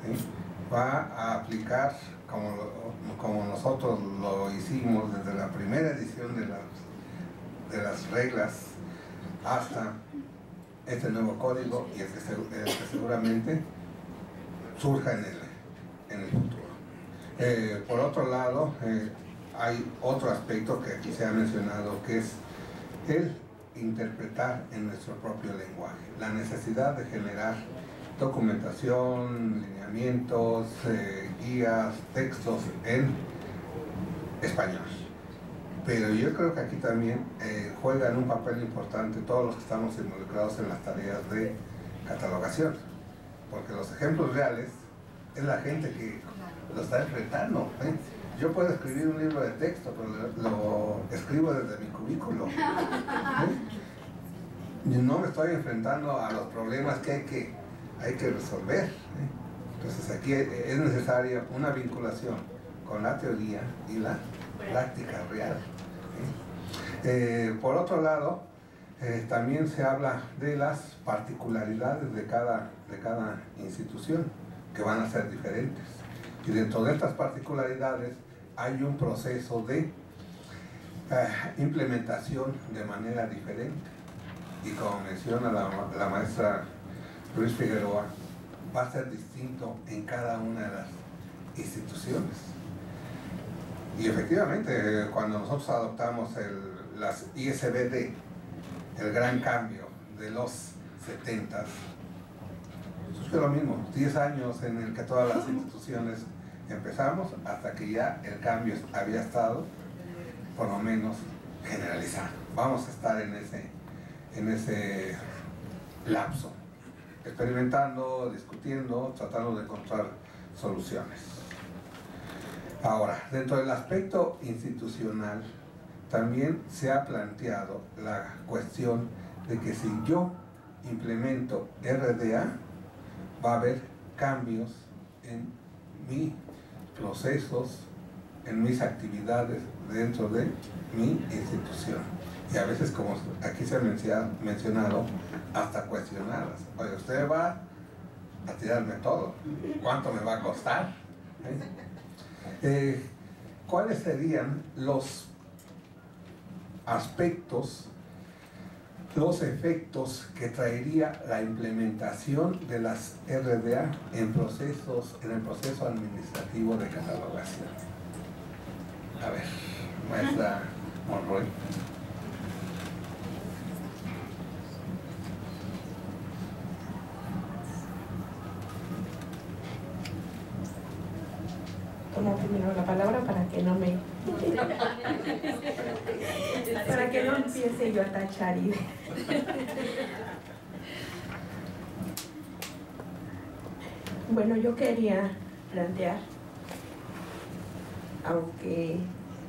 ¿sí? Va a aplicar como nosotros lo hicimos desde la primera edición de las reglas hasta este nuevo código, y el que seguramente surja en el futuro. Por otro lado, hay otro aspecto que aquí se ha mencionado, que es el interpretar en nuestro propio lenguaje, la necesidad de generar documentación, lineamientos, guías, textos en español. Pero yo creo que aquí también juegan un papel importante todos los que estamos involucrados en las tareas de catalogación, porque los ejemplos reales es la gente que lo está enfrentando, ¿eh? Yo puedo escribir un libro de texto, pero lo escribo desde mi cubículo, ¿eh? No me estoy enfrentando a los problemas que hay que resolver, ¿eh? Entonces aquí es necesaria una vinculación con la teoría y la práctica real, ¿eh? Por otro lado, también se habla de las particularidades de cada institución, que van a ser diferentes. Y dentro de estas particularidades hay un proceso de implementación de manera diferente. Y como menciona la maestra Ruiz Figueroa, va a ser distinto en cada una de las instituciones. Y efectivamente, cuando nosotros adoptamos las ISBD, el gran cambio de los 70s, fue lo mismo, 10 años en el que todas las instituciones empezamos, hasta que ya el cambio había estado, por lo menos, generalizado. Vamos a estar en ese lapso, experimentando, discutiendo, tratando de encontrar soluciones. Ahora, dentro del aspecto institucional, también se ha planteado la cuestión de que si yo implemento RDA, va a haber cambios en mis procesos, en mis actividades dentro de mi institución. Y a veces, como aquí se ha mencionado, hasta cuestionarlas. Oye, usted va a tirarme todo. ¿Cuánto me va a costar? ¿Cuáles serían los aspectos, los efectos que traería la implementación de las RDA en el proceso administrativo de catalogación? A ver, maestra Monroy. Tomo primero la palabra para que no empiece yo a tachar y bueno, yo quería plantear, aunque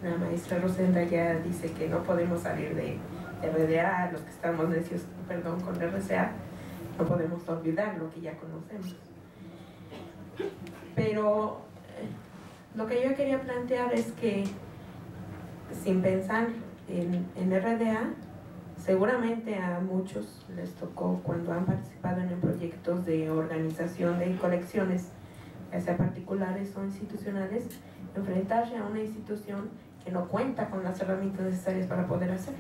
la maestra Rosenda ya dice que no podemos salir de RDA, los que estamos necios, perdón, con RCA, no podemos olvidar lo que ya conocemos. Pero lo que yo quería plantear es que, sin pensar en RDA, seguramente a muchos les tocó, cuando han participado en proyectos de organización de colecciones, ya sea particulares o institucionales, enfrentarse a una institución que no cuenta con las herramientas necesarias para poder hacerlo.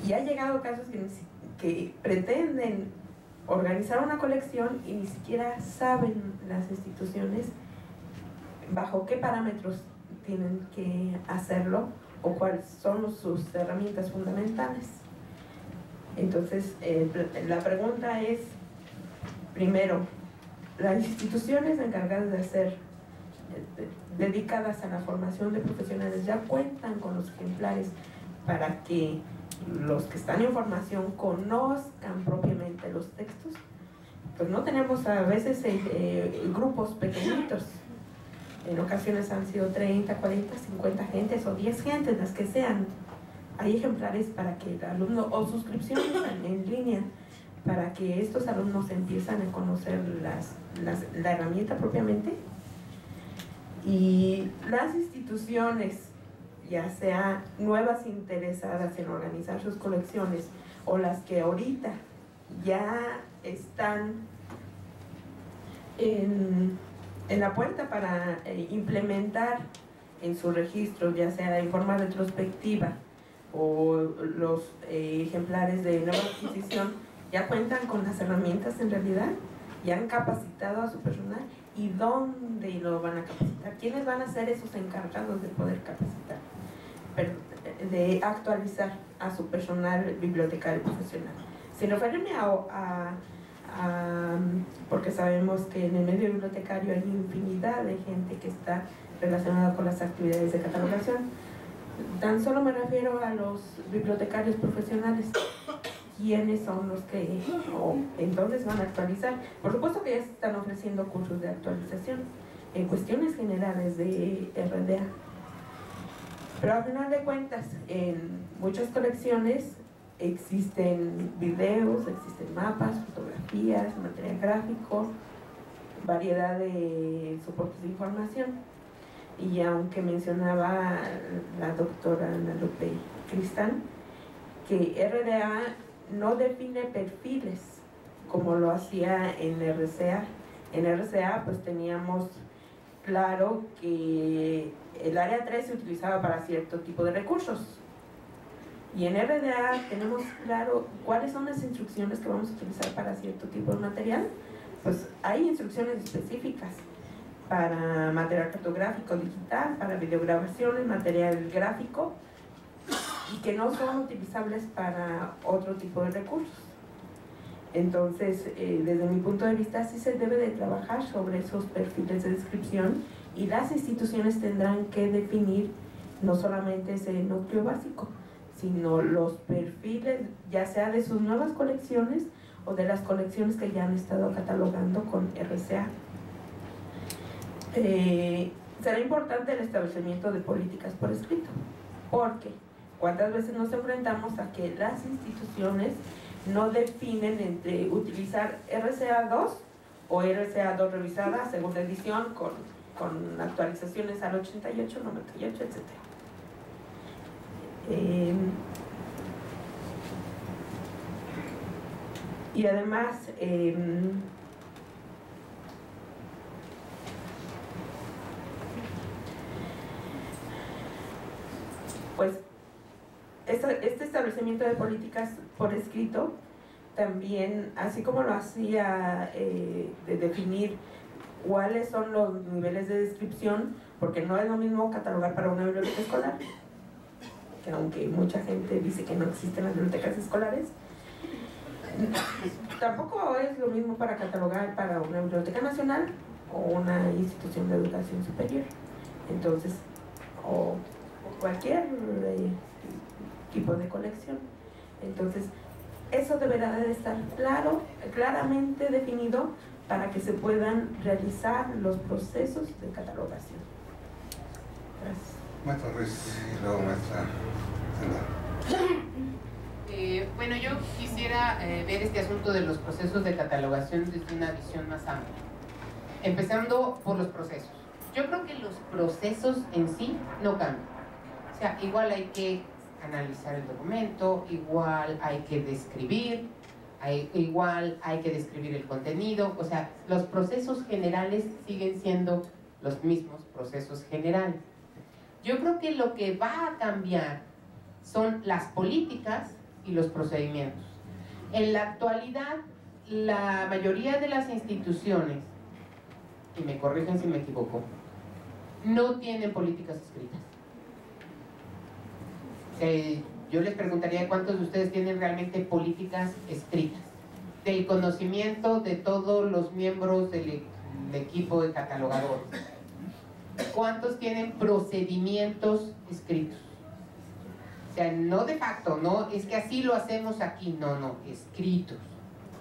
Y ha llegado casos que pretenden organizar una colección y ni siquiera saben las instituciones bajo qué parámetros tienen que hacerlo o cuáles son sus herramientas fundamentales. Entonces, la pregunta es, primero, las instituciones encargadas de hacer, dedicadas a la formación de profesionales, ya cuentan con los ejemplares para que los que están en formación conozcan propiamente los textos. Pues no tenemos a veces grupos pequeñitos. En ocasiones han sido 30, 40, 50 gentes o 10 gentes las que sean. hay ejemplares para que el alumno, o suscripciones en línea, para que estos alumnos empiezan a conocer la herramienta propiamente. Y las instituciones, ya sea nuevas interesadas en organizar sus colecciones o las que ahorita ya están en la puerta para implementar en su registro, ya sea en forma retrospectiva o los ejemplares de nueva adquisición, ya cuentan con las herramientas en realidad, ya han capacitado a su personal. ¿Y dónde lo van a capacitar? ¿Quiénes van a ser esos encargados de poder capacitar? De actualizar a su personal bibliotecario profesional. Sin referirme porque sabemos que en el medio bibliotecario hay infinidad de gente que está relacionada con las actividades de catalogación. Tan solo me refiero a los bibliotecarios profesionales. ¿Quiénes son los que o en dónde se van a actualizar? Por supuesto que ya se están ofreciendo cursos de actualización en cuestiones generales de RDA. Pero al final de cuentas, en muchas colecciones existen videos, existen mapas, fotografías, material gráfico, variedad de soportes de información. Y aunque mencionaba la doctora Ana Lupe Cristán, que RDA no define perfiles como lo hacía en RCA. En RCA pues teníamos claro que el área 3 se utilizaba para cierto tipo de recursos. Y en RDA tenemos claro cuáles son las instrucciones que vamos a utilizar para cierto tipo de material. Pues hay instrucciones específicas para material cartográfico digital, para videograbaciones, material gráfico, y que no son utilizables para otro tipo de recursos. Entonces, desde mi punto de vista, sí se debe de trabajar sobre esos perfiles de descripción, y las instituciones tendrán que definir no solamente ese núcleo básico, sino los perfiles, ya sea de sus nuevas colecciones o de las colecciones que ya han estado catalogando con RCA. Será importante el establecimiento de políticas por escrito, porque ¿cuántas veces nos enfrentamos a que las instituciones no definen entre utilizar RCA2 o RCA2 revisada, segunda edición, con actualizaciones al 88, 98, etc.? Y además, pues este establecimiento de políticas por escrito también, así como lo hacía de definir cuáles son los niveles de descripción, porque no es lo mismo catalogar para una biblioteca escolar, que aunque mucha gente dice que no existen las bibliotecas escolares, tampoco es lo mismo para catalogar para una biblioteca nacional o una institución de educación superior. Entonces, o cualquier tipo de colección. Entonces, eso deberá de estar claramente definido para que se puedan realizar los procesos de catalogación. Gracias. Maestra Ruiz y luego maestra Senda. Bueno, yo quisiera ver este asunto de los procesos de catalogación desde una visión más amplia. Empezando por los procesos. Yo creo que los procesos en sí no cambian. O sea, igual hay que analizar el documento, igual hay que describir, igual hay que describir el contenido. O sea, los procesos generales siguen siendo los mismos procesos generales. Yo creo que lo que va a cambiar son las políticas y los procedimientos. En la actualidad, la mayoría de las instituciones, y me corrigen si me equivoco, no tienen políticas escritas. Yo les preguntaría cuántos de ustedes tienen realmente políticas escritas, del conocimiento de todos los miembros del equipo de catalogadores. ¿Cuántos tienen procedimientos escritos? O sea, no de facto, no es que así lo hacemos aquí, no, escritos,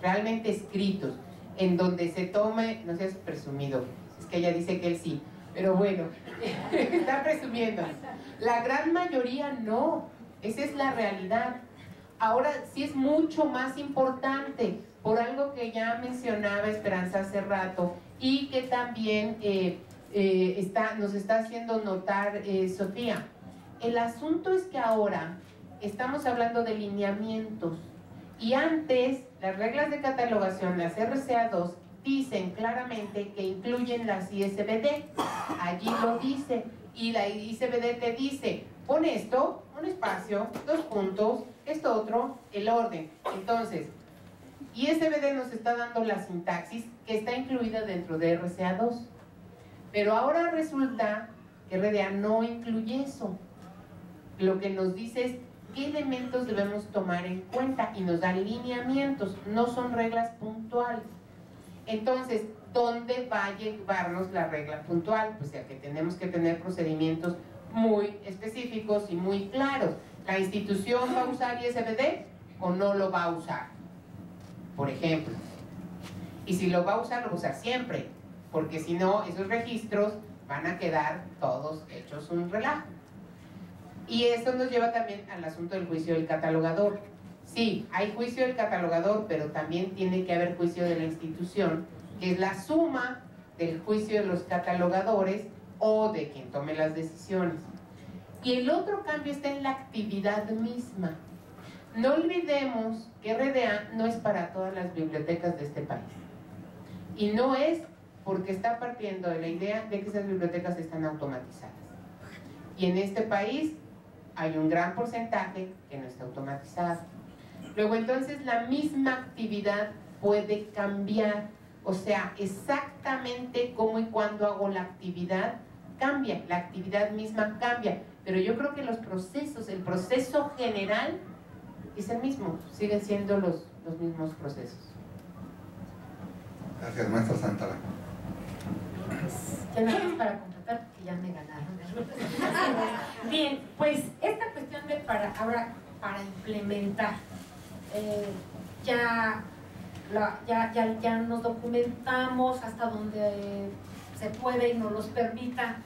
realmente escritos, en donde se tome, no seas presumido, es que ella dice que él sí, pero bueno, está presumiendo. La gran mayoría no. Esa es la realidad. Ahora sí es mucho más importante, por algo que ya mencionaba Esperanza hace rato, y que también nos está haciendo notar Sofía. El asunto es que ahora estamos hablando de lineamientos, y antes las reglas de catalogación, las RCA2, dicen claramente que incluyen las ISBD. Allí lo dice, y la ISBD te dice, pon esto, un espacio, 2 puntos, esto otro, el orden. Entonces, ISBD nos está dando la sintaxis que está incluida dentro de RCA2. Pero ahora resulta que RDA no incluye eso. Lo que nos dice es qué elementos debemos tomar en cuenta, y nos dan lineamientos, no son reglas puntuales. Entonces, ¿dónde va a llevarnos la regla puntual? Pues ya que tenemos que tener procedimientos muy específicos y muy claros. ¿La institución va a usar ISBD o no lo va a usar? Por ejemplo. Y si lo va a usar, lo va a usar siempre, porque si no, esos registros van a quedar todos hechos un relajo. Y esto nos lleva también al asunto del juicio del catalogador. Sí, hay juicio del catalogador, pero también tiene que haber juicio de la institución, que es la suma del juicio de los catalogadores o de quien tome las decisiones. Y el otro cambio está en la actividad misma. No olvidemos que RDA no es para todas las bibliotecas de este país. Y no es porque está partiendo de la idea de que esas bibliotecas están automatizadas. Y en este país hay un gran porcentaje que no está automatizado. Luego entonces la misma actividad puede cambiar, o sea, exactamente cómo y cuándo hago la actividad cambia, la actividad misma cambia, pero yo creo que los procesos, el proceso general es el mismo, siguen siendo los mismos procesos. Gracias, maestra Santana. Pues ya nada más para completar, porque ya me ganaron. Bien, pues esta cuestión de para implementar, ya nos documentamos hasta donde se puede y nos los permita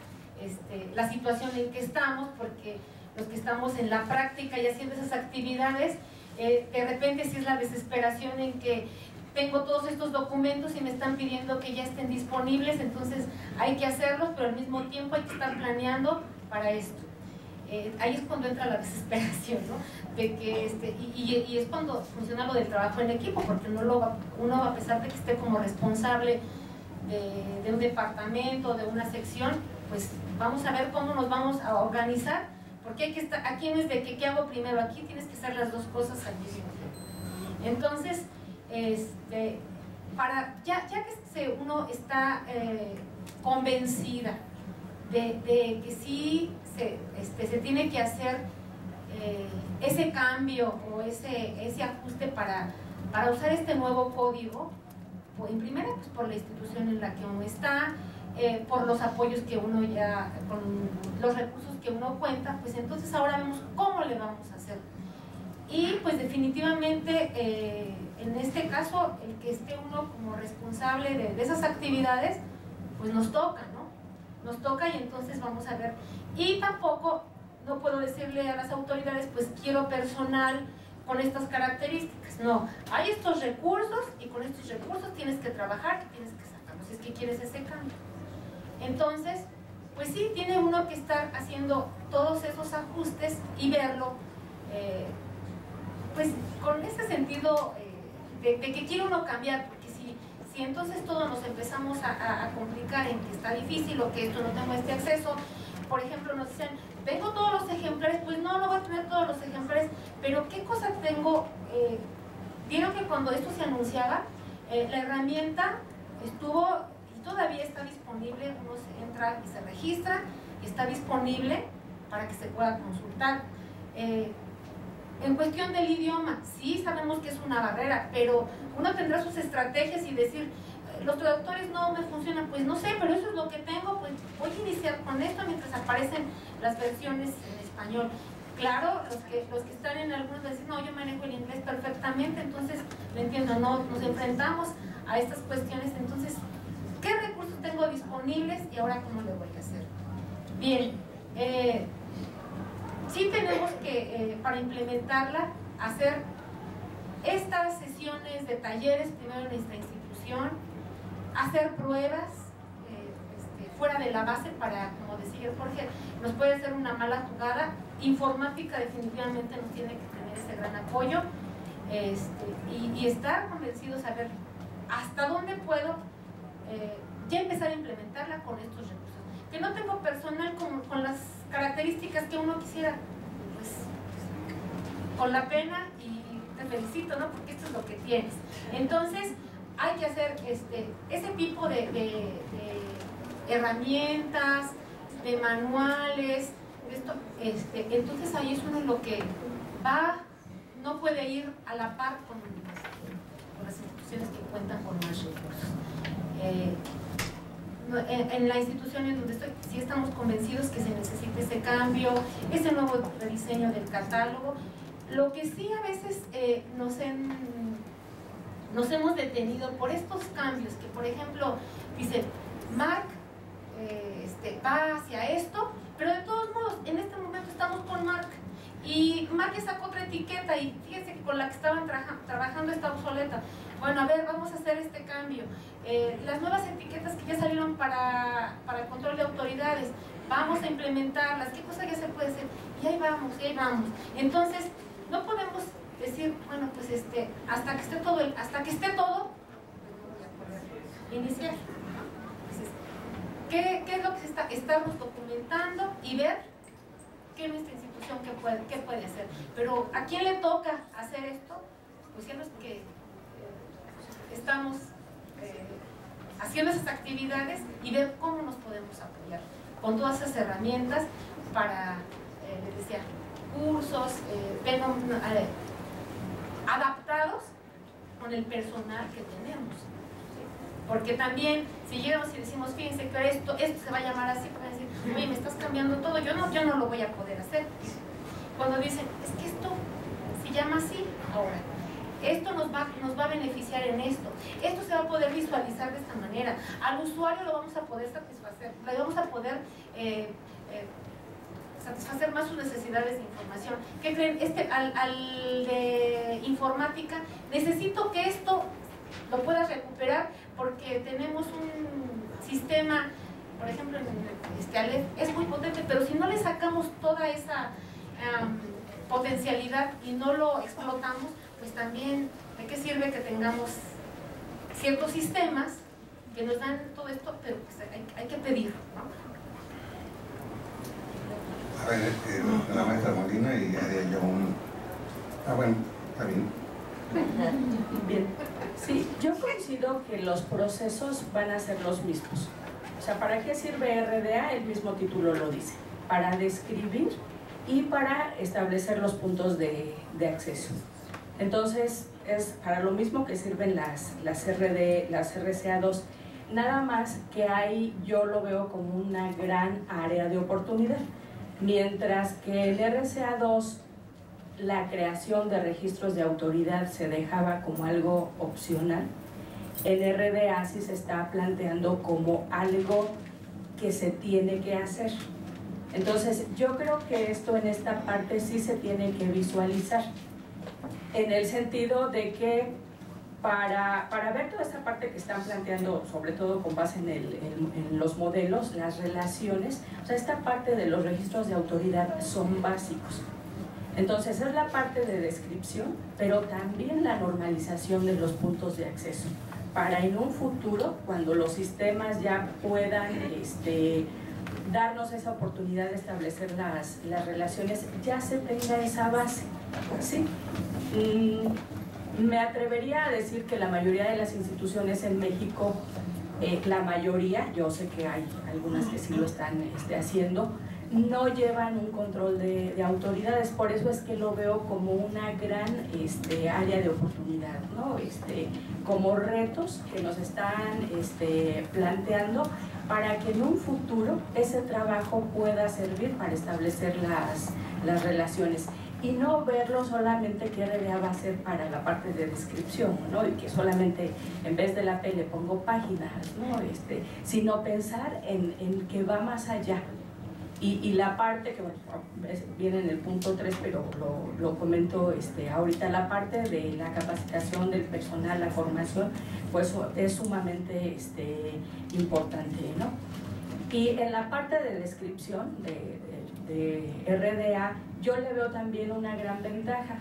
la situación en que estamos, porque los que estamos en la práctica y haciendo esas actividades, de repente sí es la desesperación en que tengo todos estos documentos y me están pidiendo que ya estén disponibles, entonces hay que hacerlos, pero al mismo tiempo hay que estar planeando para esto. Ahí es cuando entra la desesperación, ¿no? De que y es cuando funciona lo del trabajo en equipo, porque uno, a pesar de que esté como responsable de un departamento, de una sección, pues vamos a ver cómo nos vamos a organizar, porque hay que estar, aquí no es de que qué hago primero, aquí tienes que hacer las dos cosas al mismo tiempo. Entonces, ya que uno está convencida de que sí se tiene que hacer ese cambio o ese ajuste para usar este nuevo código, pues, en primera, pues por la institución en la que uno está, por los apoyos que uno ya, con los recursos que uno cuenta, pues entonces ahora vemos cómo le vamos a hacer. Y pues definitivamente en este caso el que esté uno como responsable de esas actividades, pues nos toca, ¿no? Nos toca, y entonces vamos a ver. Y tampoco no puedo decirle a las autoridades, pues quiero personal con estas características. No, hay estos recursos y con estos recursos tienes que trabajar y tienes que sacarlos si es que quieres ese cambio. Entonces, pues sí, tiene uno que estar haciendo todos esos ajustes y verlo pues con ese sentido de que quiere uno cambiar, porque si entonces todos nos empezamos a complicar en que está difícil o que esto no tengo este acceso. Por ejemplo, nos dicen, tengo todos los ejemplares, pues no voy a tener todos los ejemplares, pero ¿qué cosa tengo? Vieron que cuando esto se anunciaba, la herramienta estuvo y todavía está disponible, uno se entra y se registra, y está disponible para que se pueda consultar. En cuestión del idioma, sí sabemos que es una barrera, pero uno tendrá sus estrategias y decir, los traductores no me funcionan, pues no sé, pero eso es lo que tengo, pues voy a iniciar con esto mientras aparecen las versiones en español. Claro, los que están en algunos dicen, no, yo manejo el inglés perfectamente, entonces lo entiendo, no, nos enfrentamos a estas cuestiones, entonces, ¿qué recursos tengo disponibles y ahora cómo lo voy a hacer? Bien, Sí tenemos que, para implementarla, hacer estas sesiones de talleres primero en nuestra institución, hacer pruebas fuera de la base para, como decía Jorge, nos puede hacer una mala jugada. Informática definitivamente nos tiene que tener ese gran apoyo, y estar convencidos a ver hasta dónde puedo ya empezar a implementarla con estos recursos. Que no tengo personal con las características que uno quisiera, pues con la pena, y te felicito, ¿no? Porque esto es lo que tienes. Entonces hay que hacer ese tipo de herramientas, de manuales, esto, entonces ahí es uno lo que no puede ir a la par con las instituciones que cuentan con más recursos. En la institución en donde estoy, sí estamos convencidos que se necesita ese cambio, ese nuevo rediseño del catálogo. Lo que sí a veces nos hemos detenido por estos cambios, que por ejemplo dicen, Marc va hacia esto, pero de todos modos en este momento estamos con Marc, y Marc sacó otra etiqueta y fíjense que con la que estaban trabajando está obsoleta. Bueno, a ver, vamos a hacer este cambio. Las nuevas etiquetas que ya salieron para el control de autoridades, vamos a implementarlas. ¿Qué cosa ya se puede hacer? Y ahí vamos, y ahí vamos. Entonces, no podemos decir, bueno, pues hasta que esté todo, iniciar. Entonces, ¿qué es lo que estamos documentando y ver qué nuestra institución qué puede hacer? Pero ¿a quién le toca hacer esto? Pues ya los que estamos haciendo esas actividades, y ver cómo nos podemos apoyar con todas esas herramientas para, les decía, cursos adaptados con el personal que tenemos, ¿sí? Porque también si llegamos y decimos, fíjense que esto se va a llamar así, van a decir, oye, me estás cambiando todo, yo no lo voy a poder hacer. Cuando dicen, es que esto se llama así ahora, esto nos va a beneficiar en esto se va a poder visualizar de esta manera, al usuario lo vamos a poder satisfacer, le vamos a poder satisfacer más sus necesidades de información. ¿Qué creen? Al de informática, necesito que esto lo pueda recuperar porque tenemos un sistema, por ejemplo, en Aleph es muy potente, pero si no le sacamos toda esa potencialidad y no lo explotamos, pues también, ¿de qué sirve que tengamos ciertos sistemas que nos dan todo esto, pero pues hay que pedirlo, ¿no? A ver, la maestra Molina, y haría yo bueno, está bien. Bien, sí, yo coincido que los procesos van a ser los mismos. O sea, ¿para qué sirve RDA? El mismo título lo dice, para describir y para establecer los puntos de acceso. Entonces, es para lo mismo que sirven las RCA2, nada más que ahí yo lo veo como una gran área de oportunidad. Mientras que el RCA2, la creación de registros de autoridad se dejaba como algo opcional, el RDA sí se está planteando como algo que se tiene que hacer. Entonces, yo creo que esto en esta parte sí se tiene que visualizar, en el sentido de que para ver toda esta parte que están planteando, sobre todo con base en los modelos, las relaciones, o sea, esta parte de los registros de autoridad son básicos. Entonces, es la parte de descripción, pero también la normalización de los puntos de acceso, para en un futuro, cuando los sistemas ya puedan darnos esa oportunidad de establecer las relaciones, ya se tenga esa base, ¿sí? Me atrevería a decir que la mayoría de las instituciones en México, la mayoría, yo sé que hay algunas que sí lo están haciendo, no llevan un control de autoridades. Por eso es que lo veo como una gran área de oportunidad, ¿no? Como retos que nos están planteando para que en un futuro ese trabajo pueda servir para establecer las relaciones, y no verlo solamente que RDA va a ser para la parte de descripción, ¿no? Y que solamente en vez de la P le pongo páginas, ¿no? Sino pensar en que va más allá. Y la parte que bueno, viene en el punto 3, pero lo comento ahorita, la parte de la capacitación del personal, la formación, pues es sumamente importante, ¿no? Y en la parte de descripción de RDA, yo le veo también una gran ventaja,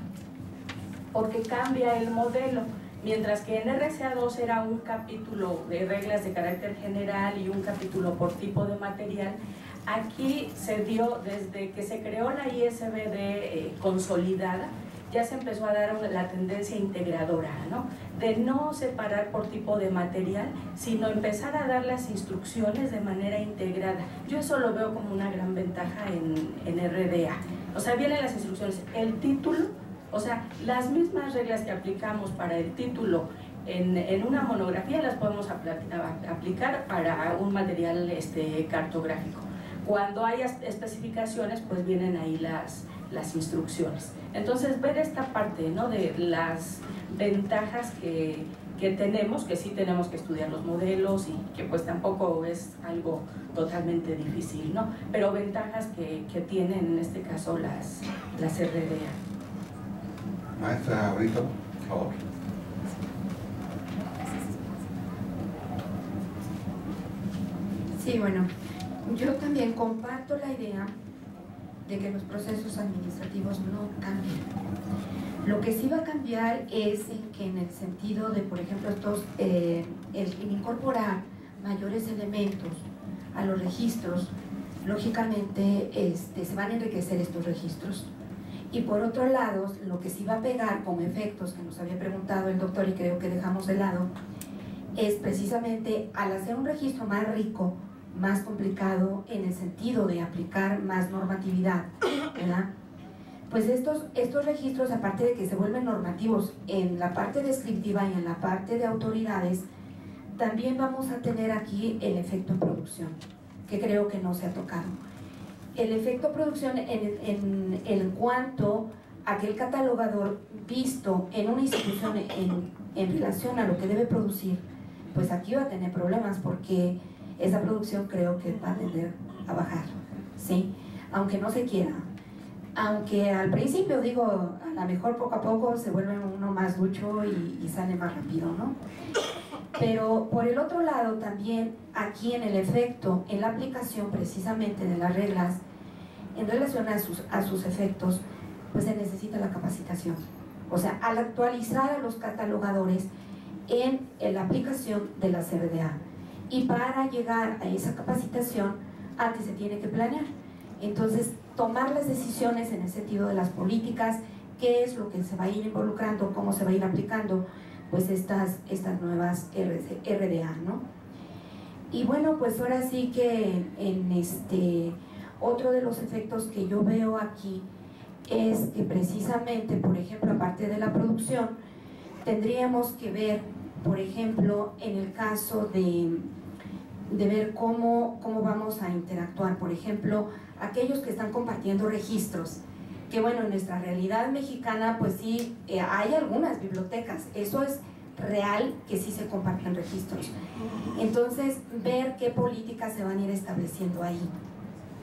porque cambia el modelo. Mientras que en RCA2 era un capítulo de reglas de carácter general y un capítulo por tipo de material, aquí se dio, desde que se creó la ISBD consolidada, ya se empezó a dar la tendencia integradora, ¿no? De no separar por tipo de material, sino empezar a dar las instrucciones de manera integrada. Yo eso lo veo como una gran ventaja en RDA. O sea, vienen las instrucciones, el título, o sea, las mismas reglas que aplicamos para el título en una monografía las podemos aplicar para un material cartográfico. Cuando hay especificaciones, pues vienen ahí las instrucciones. Entonces, ver esta parte, ¿no?, de las ventajas que tenemos, que sí tenemos que estudiar los modelos y que pues tampoco es algo totalmente difícil, ¿no? Pero ventajas que tienen en este caso las RDA. Maestra Brito, por favor. Sí, bueno, yo también comparto la idea de que los procesos administrativos no cambian. Lo que sí va a cambiar es en que en el sentido de, por ejemplo, el incorporar mayores elementos a los registros, lógicamente se van a enriquecer estos registros. Y por otro lado, lo que sí va a pegar como efectos, que nos había preguntado el doctor y creo que dejamos de lado, es precisamente al hacer un registro más rico, más complicado en el sentido de aplicar más normatividad, ¿verdad? Pues estos registros, aparte de que se vuelven normativos en la parte descriptiva y en la parte de autoridades, también vamos a tener aquí el efecto producción, que creo que no se ha tocado. El efecto producción en cuanto a que el catalogador visto en una institución en relación a lo que debe producir, pues aquí va a tener problemas porque esa producción creo que va a tender a bajar, ¿sí? Aunque no se quiera. Aunque al principio, digo, a lo mejor poco a poco se vuelve uno más ducho y sale más rápido, ¿no? Pero por el otro lado también aquí en el efecto, en la aplicación precisamente de las reglas en relación a sus efectos, pues se necesita la capacitación. O sea, al actualizar a los catalogadores en la aplicación de la RDA. Y para llegar a esa capacitación, antes se tiene que planear. Entonces, tomar las decisiones en el sentido de las políticas, qué es lo que se va a ir involucrando, cómo se va a ir aplicando, pues estas nuevas RDA, ¿no? Y bueno, pues ahora sí que otro de los efectos que yo veo aquí es que precisamente, por ejemplo, aparte de la producción, tendríamos que ver, por ejemplo, en el caso de ver cómo vamos a interactuar, por ejemplo, aquellos que están compartiendo registros, que bueno, en nuestra realidad mexicana, pues sí, hay algunas bibliotecas, eso es real, que sí se comparten registros. Entonces, ver qué políticas se van a ir estableciendo ahí,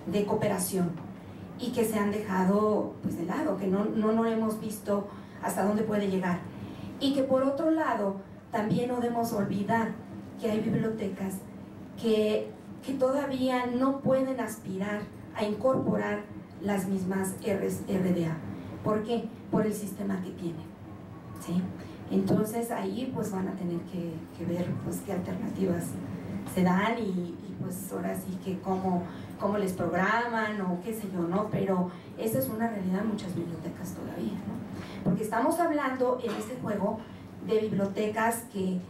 de cooperación, y que se han dejado pues de lado, que no hemos visto hasta dónde puede llegar. Y que por otro lado, también no debemos olvidar que hay bibliotecas que todavía no pueden aspirar a incorporar las mismas RDA. ¿Por qué? Por el sistema que tienen, ¿sí? Entonces ahí pues van a tener que ver pues qué alternativas se dan y pues ahora sí que cómo les programan o qué sé yo, ¿no? Pero esa es una realidad en muchas bibliotecas todavía, ¿no? Porque estamos hablando en este juego de bibliotecas que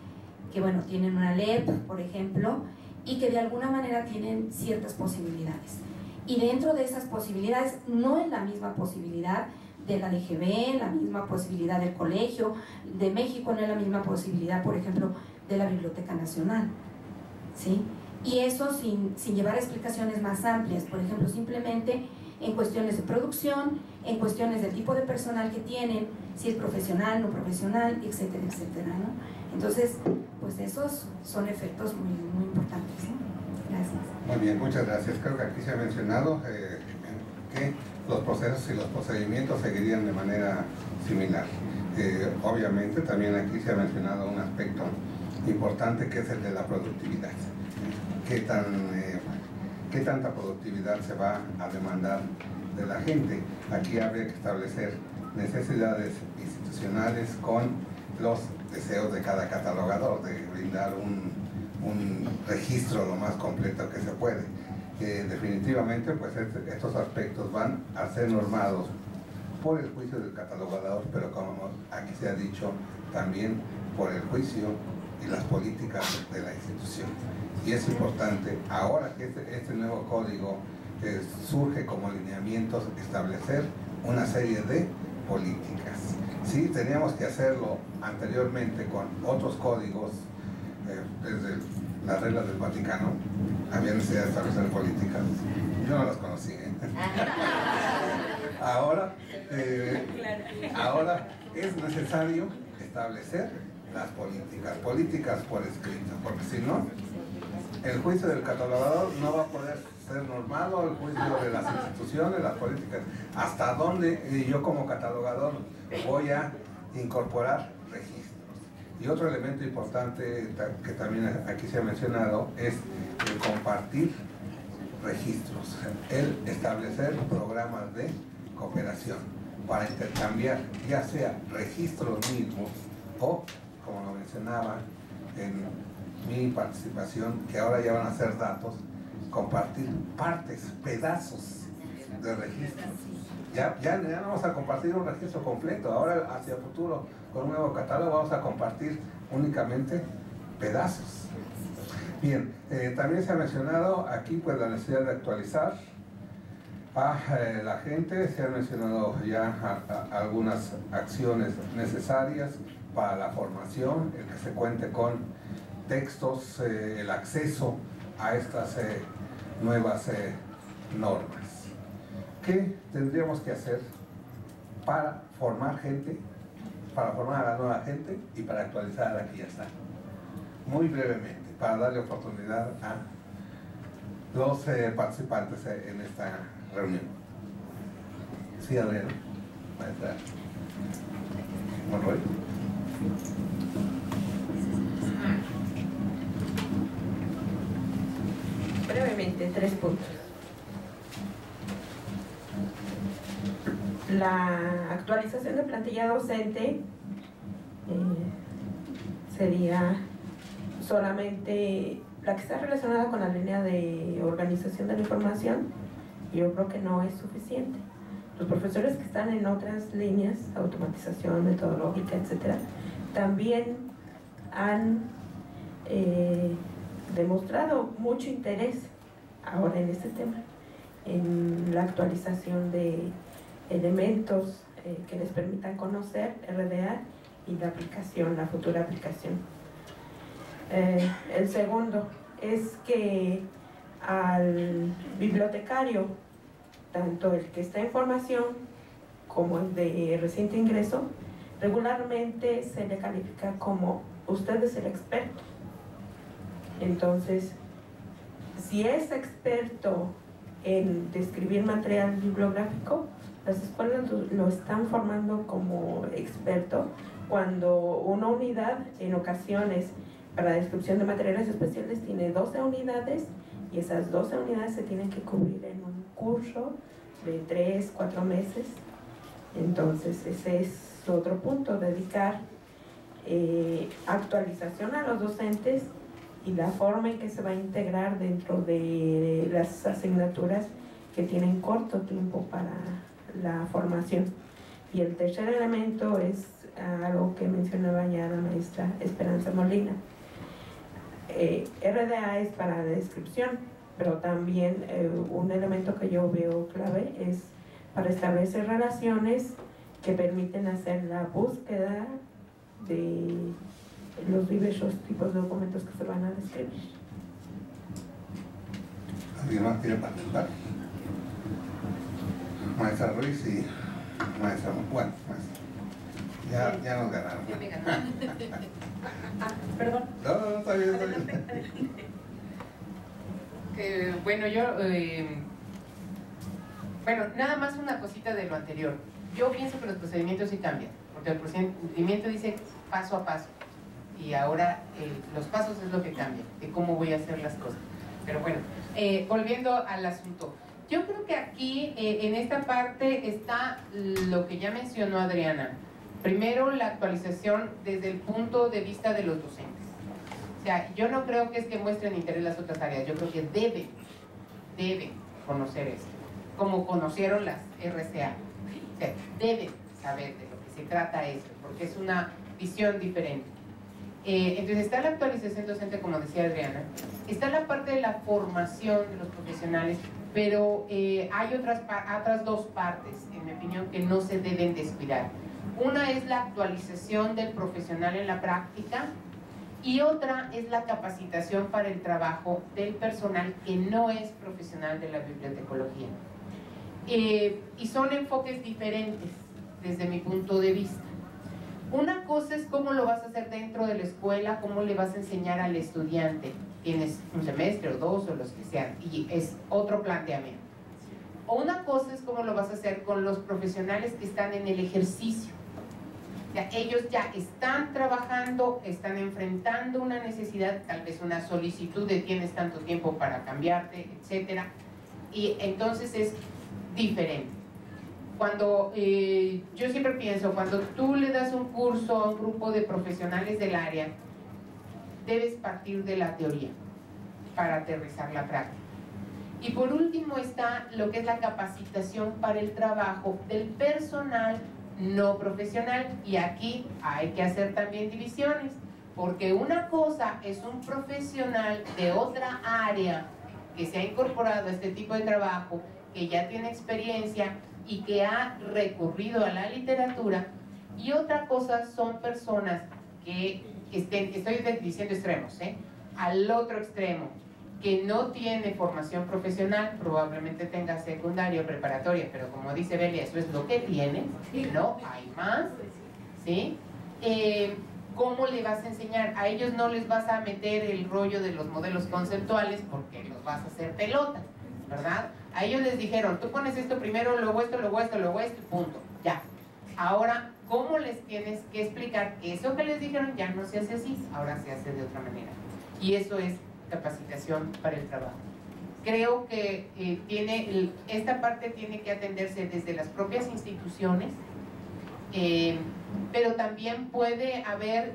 bueno, tienen una LEP, por ejemplo, y que de alguna manera tienen ciertas posibilidades. Y dentro de esas posibilidades no es la misma posibilidad de la DGB, la misma posibilidad del Colegio de México, no es la misma posibilidad, por ejemplo, de la Biblioteca Nacional, ¿sí? Y eso sin llevar a explicaciones más amplias, por ejemplo, simplemente en cuestiones de producción, en cuestiones del tipo de personal que tienen, si es profesional, no profesional, etcétera, etcétera, ¿no? Entonces, pues esos son efectos muy, muy importantes, ¿no? Gracias. Muy bien, muchas gracias. Creo que aquí se ha mencionado que los procesos y los procedimientos seguirían de manera similar. Obviamente también aquí se ha mencionado un aspecto importante que es el de la productividad. ¿Qué tanta productividad se va a demandar de la gente? Aquí habría que establecer necesidades institucionales con los deseos de cada catalogador, de brindar un registro lo más completo que se puede. Definitivamente, pues estos aspectos van a ser normados por el juicio del catalogador, pero como aquí se ha dicho, también por el juicio y las políticas de la institución. Y es importante, ahora que este nuevo código surge como lineamientos, establecer una serie de políticas. Sí, teníamos que hacerlo anteriormente con otros códigos, desde las reglas del Vaticano, había necesidad de establecer políticas. Yo no las conocí, ¿eh? Ahora es necesario establecer las políticas por escrito, porque si no, el juicio del catalogador no va a poder ser normado, el juicio de las instituciones, las políticas. ¿Hasta dónde yo como catalogador voy a incorporar registros? Y otro elemento importante que también aquí se ha mencionado es el compartir registros, el establecer programas de cooperación para intercambiar ya sea registros mismos o, como lo mencionaba en mi participación, que ahora ya van a ser datos, compartir partes, pedazos de registros. Ya no vamos a compartir un registro completo, ahora hacia el futuro con un nuevo catálogo vamos a compartir únicamente pedazos. Bien, también se ha mencionado aquí pues la necesidad de actualizar a la gente, se han mencionado ya algunas acciones necesarias para la formación, el que se cuente con textos, el acceso a estas nuevas normas. ¿Qué tendríamos que hacer para formar gente, para formar a la nueva gente y para actualizar a la que ya está? Muy brevemente, para darle oportunidad a los participantes en esta reunión. Sí, Adriana. Maestra. Monroy. Brevemente, 3 puntos. La actualización de plantilla docente sería solamente la que está relacionada con la línea de organización de la información. Yo creo que no es suficiente. Los profesores que están en otras líneas, automatización, metodológica, etcétera, también han demostrado mucho interés ahora en este tema, en la actualización de elementos que les permitan conocer RDA y la aplicación, la futura aplicación. El segundo es que al bibliotecario, tanto el que está en formación como el de reciente ingreso, regularmente se le califica como usted es el experto. Entonces, si es experto en describir material bibliográfico, las escuelas lo están formando como experto, cuando una unidad en ocasiones para descripción de materiales especiales tiene 12 unidades y esas 12 unidades se tienen que cubrir en un curso de 3-4 meses. Entonces ese es otro punto, dedicar actualización a los docentes y la forma en que se va a integrar dentro de las asignaturas que tienen corto tiempo para la formación. Y el tercer elemento es algo que mencionaba ya la maestra Esperanza Molina. RDA es para la descripción, pero también un elemento que yo veo clave es para establecer relaciones que permiten hacer la búsqueda de los diversos tipos de documentos que se van a describir. ¿Alguien más quiere participar? Maestra Ruiz y maestra Juan. Ya nos ganaron. Yo me gané. Perdón. No, está bien. Bueno, bueno, nada más una cosita de lo anterior. Yo pienso que los procedimientos sí cambian, porque el procedimiento dice paso a paso, y ahora los pasos es lo que cambia, de cómo voy a hacer las cosas. Pero bueno, volviendo al asunto, yo creo que aquí en esta parte está lo que ya mencionó Adriana. Primero, la actualización desde el punto de vista de los docentes. O sea, yo no creo que es que muestren interés las otras áreas, yo creo que deben conocer esto, como conocieron las RCA. O sea, deben saber de lo que se trata esto, porque es una visión diferente. Entonces está la actualización docente, como decía Adriana, está la parte de la formación de los profesionales, pero hay otras dos partes, en mi opinión, que no se deben descuidar. Una es la actualización del profesional en la práctica, y otra es la capacitación para el trabajo del personal que no es profesional de la bibliotecología. Y son enfoques diferentes desde mi punto de vista. Una cosa es cómo lo vas a hacer dentro de la escuela, cómo le vas a enseñar al estudiante. Tienes un semestre o dos o los que sean, y es otro planteamiento. O una cosa es cómo lo vas a hacer con los profesionales que están en el ejercicio. O sea, ellos ya están trabajando, están enfrentando una necesidad, tal vez una solicitud de tienes tanto tiempo para cambiarte, etcétera, y entonces es diferente. Cuando yo siempre pienso, cuando tú le das un curso a un grupo de profesionales del área, debes partir de la teoría para aterrizar la práctica. Y por último está lo que es la capacitación para el trabajo del personal no profesional, y aquí hay que hacer también divisiones, porque una cosa es un profesional de otra área que se ha incorporado a este tipo de trabajo, que ya tiene experiencia y que ha recurrido a la literatura, y otra cosa son personas que estoy diciendo extremos, al otro extremo, que no tiene formación profesional, probablemente tenga secundaria o preparatoria, pero como dice Belia, eso es lo que tiene, no hay más, ¿sí? ¿Cómo le vas a enseñar? A ellos no les vas a meter el rollo de los modelos conceptuales porque los vas a hacer pelotas, ¿verdad? A ellos les dijeron, tú pones esto primero, luego esto, luego esto, luego esto, punto, ya. Ahora, ¿cómo les tienes que explicar que eso que les dijeron ya no se hace así, ahora se hace de otra manera? Y eso es capacitación para el trabajo. Creo que esta parte tiene que atenderse desde las propias instituciones, pero también puede haber,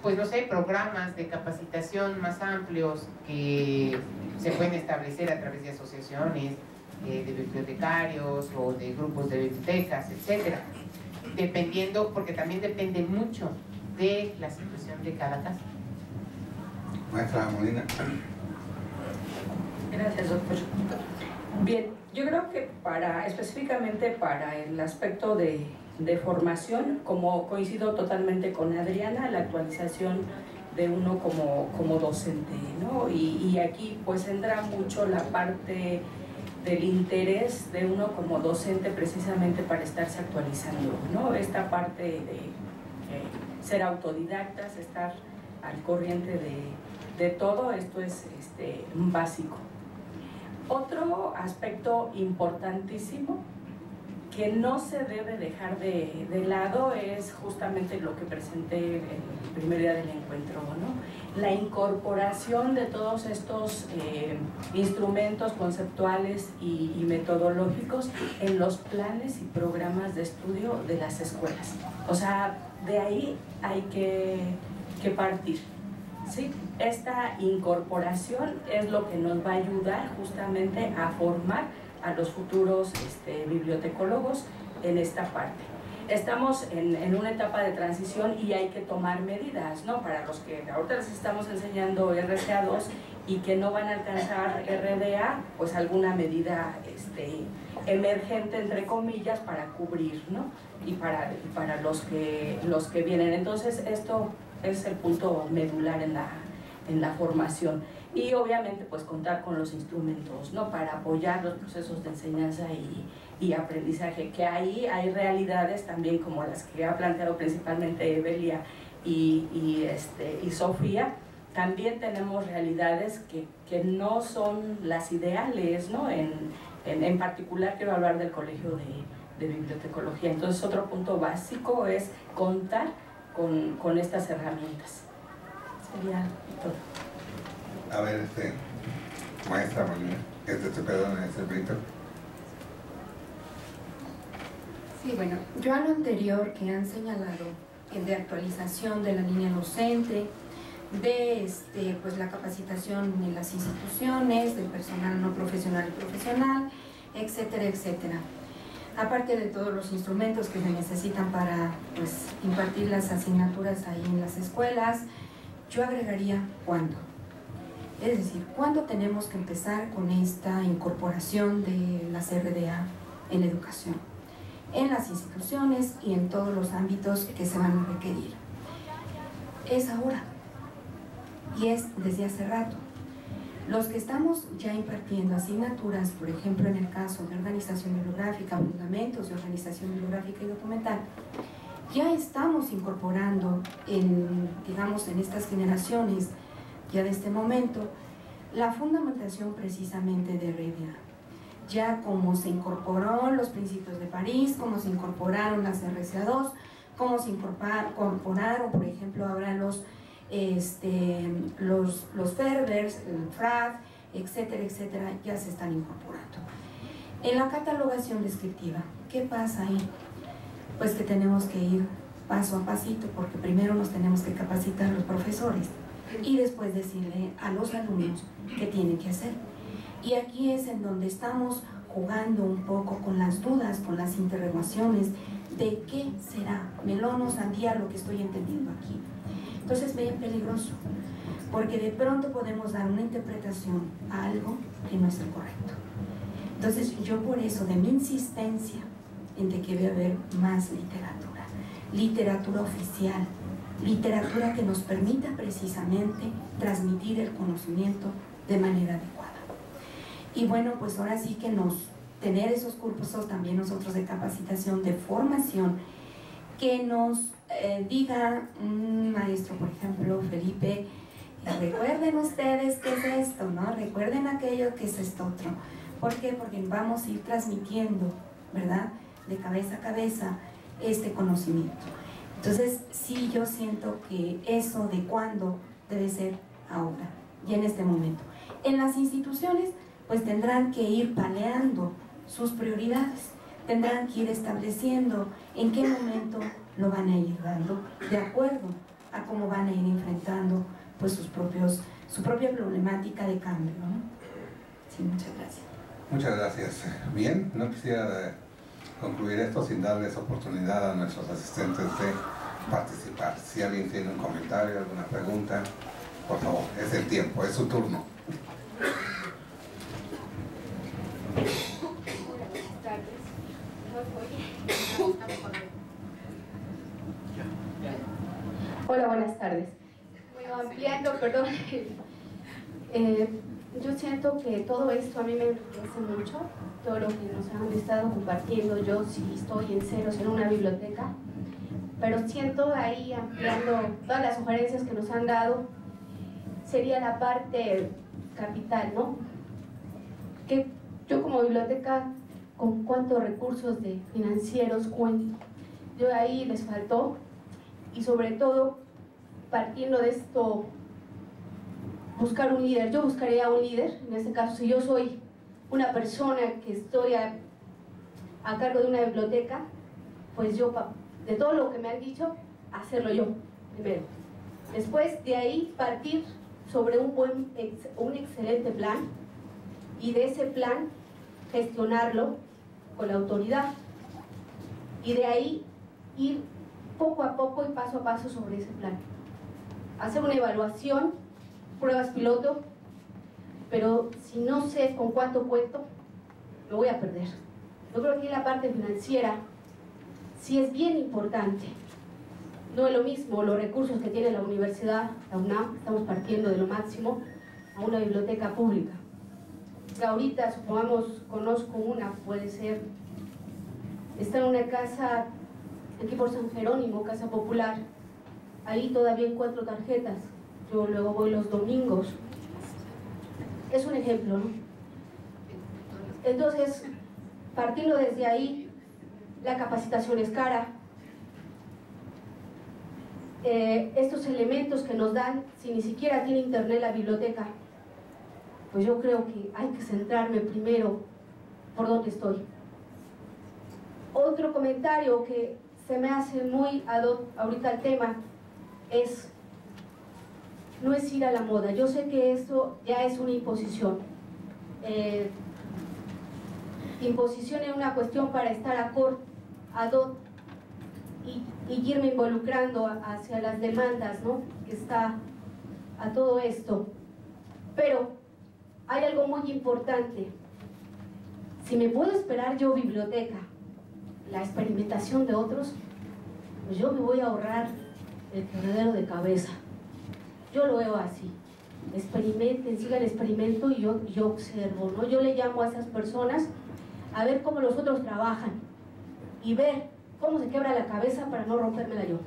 pues no sé, programas de capacitación más amplios que se pueden establecer a través de asociaciones de bibliotecarios o de grupos de bibliotecas, etcétera, dependiendo, porque también depende mucho de la situación de cada caso. Maestra Molina. Gracias, doctor. Bien, yo creo que específicamente para el aspecto de formación, como coincido totalmente con Adriana, la actualización de uno como docente, ¿no? Y aquí pues entra mucho la parte del interés de uno como docente precisamente para estarse actualizando, ¿no? Esta parte de ser autodidactas, estar al corriente de todo esto es básico. Otro aspecto importantísimo que no se debe dejar de lado es justamente lo que presenté el primer día del encuentro, ¿no? La incorporación de todos estos instrumentos conceptuales y metodológicos en los planes y programas de estudio de las escuelas. O sea, de ahí hay que partir, ¿sí? Esta incorporación es lo que nos va a ayudar justamente a formar a los futuros bibliotecólogos en esta parte. Estamos en una etapa de transición y hay que tomar medidas, ¿no? Para los que ahorita les estamos enseñando RCA2 y que no van a alcanzar RDA, pues alguna medida emergente, entre comillas, para cubrir, ¿no? Y para los que vienen. Entonces, esto es el punto medular en la formación. Y obviamente pues contar con los instrumentos, ¿no? Para apoyar los procesos de enseñanza y aprendizaje, que ahí hay realidades también como las que ha planteado principalmente Evelia y Sofía, también tenemos realidades que no son las ideales, ¿no? En particular quiero hablar del Colegio de Bibliotecología. Entonces otro punto básico es contar con estas herramientas. Sería todo. A ver, maestra Molina, perdón, Brito. Sí, bueno, yo a lo anterior que han señalado, de actualización de la línea docente, de pues la capacitación en las instituciones, del personal no profesional y profesional, etcétera, etcétera. Aparte de todos los instrumentos que se necesitan para pues, impartir las asignaturas ahí en las escuelas, yo agregaría cuándo. Es decir, ¿cuándo tenemos que empezar con esta incorporación de las RDA en la educación? En las instituciones y en todos los ámbitos que se van a requerir. Es ahora. Y es desde hace rato. Los que estamos ya impartiendo asignaturas, por ejemplo en el caso de organización bibliográfica, fundamentos de organización bibliográfica y documental, ya estamos incorporando digamos, en estas generaciones, ya de este momento, la fundamentación precisamente de RDA. Ya como se incorporó los principios de París, como se incorporaron las RCA2, como se incorporaron, por ejemplo, ahora los Ferbers, el FRAD, etcétera, etcétera, ya se están incorporando. En la catalogación descriptiva, ¿qué pasa ahí? Pues que tenemos que ir paso a pasito, porque primero nos tenemos que capacitar los profesores y después decirle a los alumnos qué tienen que hacer. Y aquí es en donde estamos jugando un poco con las dudas, con las interrogaciones de qué será melón o sandía lo que estoy entendiendo aquí. Entonces es bien peligroso, porque de pronto podemos dar una interpretación a algo que no es el correcto. Entonces yo por eso de mi insistencia en de que debe haber más literatura, literatura oficial, literatura que nos permita precisamente transmitir el conocimiento de manera adecuada. Y bueno, pues ahora sí que tener esos cursos también nosotros de capacitación, de formación, que nos diga un maestro, por ejemplo, Felipe, recuerden ustedes qué es esto, ¿no? Recuerden aquello que es esto otro. ¿Por qué? Porque vamos a ir transmitiendo, ¿verdad? De cabeza a cabeza este conocimiento. Entonces, sí, yo siento que eso de cuándo debe ser ahora y en este momento. En las instituciones, pues tendrán que ir paleando sus prioridades, tendrán que ir estableciendo en qué momento lo van a ir dando, de acuerdo a cómo van a ir enfrentando pues su propia problemática de cambio, ¿no? Sí, muchas gracias. Muchas gracias. Bien, no quisiera concluir esto sin darles oportunidad a nuestros asistentes de participar. Si alguien tiene un comentario, alguna pregunta, por favor, es el tiempo, es su turno. Hola, buenas tardes. Bueno, ampliando, perdón. Yo siento que todo esto a mí me enriquece mucho, todo lo que nos han estado compartiendo. Yo sí estoy en ceros en una biblioteca, pero siento ahí, ampliando todas las sugerencias que nos han dado, sería la parte capital, ¿no? Que yo como biblioteca, ¿con cuántos recursos financieros cuento? Yo ahí les faltó, y sobre todo, partiendo de esto, buscar un líder. Yo buscaría un líder, en este caso, si yo soy una persona que estoy a cargo de una biblioteca, pues yo, de todo lo que me han dicho, hacerlo yo, primero. Después, de ahí, partir sobre un excelente plan, y de ese plan, gestionarlo con la autoridad. Y de ahí, ir poco a poco y paso a paso sobre ese plan. Hacer una evaluación, pruebas piloto, pero si no sé con cuánto cuento, me voy a perder. Yo creo que la parte financiera sí es bien importante. No es lo mismo los recursos que tiene la universidad, la UNAM, estamos partiendo de lo máximo, a una biblioteca pública. Que ahorita, supongamos, conozco una, puede ser, está en una casa aquí por San Jerónimo, Casa Popular, ahí todavía encuentro tarjetas. yo luego voy los domingos. Es un ejemplo, ¿no? Entonces, partiendo desde ahí, la capacitación es cara. Estos elementos que nos dan, si ni siquiera tiene internet la biblioteca, pues yo creo que hay que centrarme primero por dónde estoy. Otro comentario que se me hace muy ad hoc ahorita al tema es, no es ir a la moda. Yo sé que esto ya es una imposición. Imposición es una cuestión para estar ad hoc y irme involucrando hacia las demandas, ¿no?, que está a todo esto. Pero hay algo muy importante. Si me puedo esperar yo, biblioteca, la experimentación de otros, pues yo me voy a ahorrar el quebradero de cabeza. Yo lo veo así. Experimenten, sigan el experimento y yo observo, ¿no? Yo le llamo a esas personas a ver cómo los otros trabajan y ver cómo se quebra la cabeza para no rompérmela yo.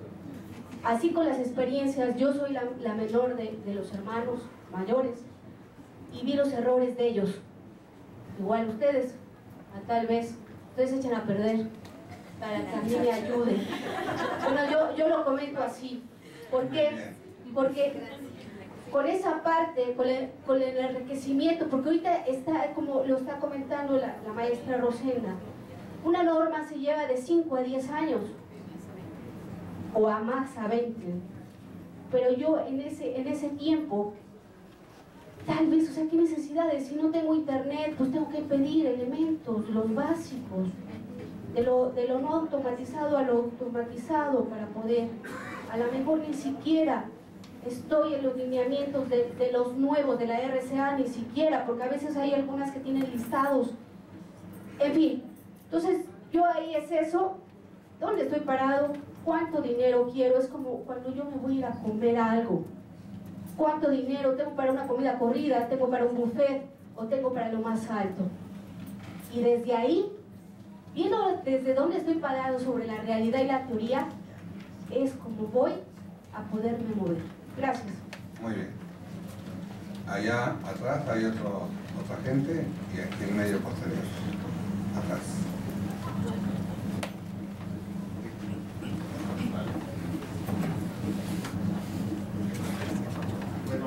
Así con las experiencias, yo soy la menor de los hermanos mayores y vi los errores de ellos. Igual ustedes, tal vez ustedes se echan a perder para que a mí me ayuden. Bueno, yo lo comento así. ¿Por qué? Porque con esa parte, con el enriquecimiento, porque ahorita está, como lo está comentando la maestra Rosenda, una norma se lleva de 5 a 10 años, o a más, a 20. Pero yo en ese tiempo, tal vez, o sea, ¿qué necesidades? Si no tengo internet, pues tengo que pedir elementos, los básicos, de lo no automatizado a lo automatizado para poder, a lo mejor ni siquiera estoy en los lineamientos de los nuevos de la RCA, ni siquiera, porque a veces hay algunas que tienen listados, en fin. Entonces, yo ahí es eso, ¿dónde estoy parado? ¿Cuánto dinero quiero? Es como cuando yo me voy a ir a comer algo. ¿Cuánto dinero tengo para una comida corrida? ¿Tengo para un buffet? ¿O tengo para lo más alto? Y desde ahí, viendo desde dónde estoy parado sobre la realidad y la teoría, es como voy a poderme mover. Gracias. Muy bien. Allá atrás hay otra gente y aquí en medio posterior. Atrás. Bueno,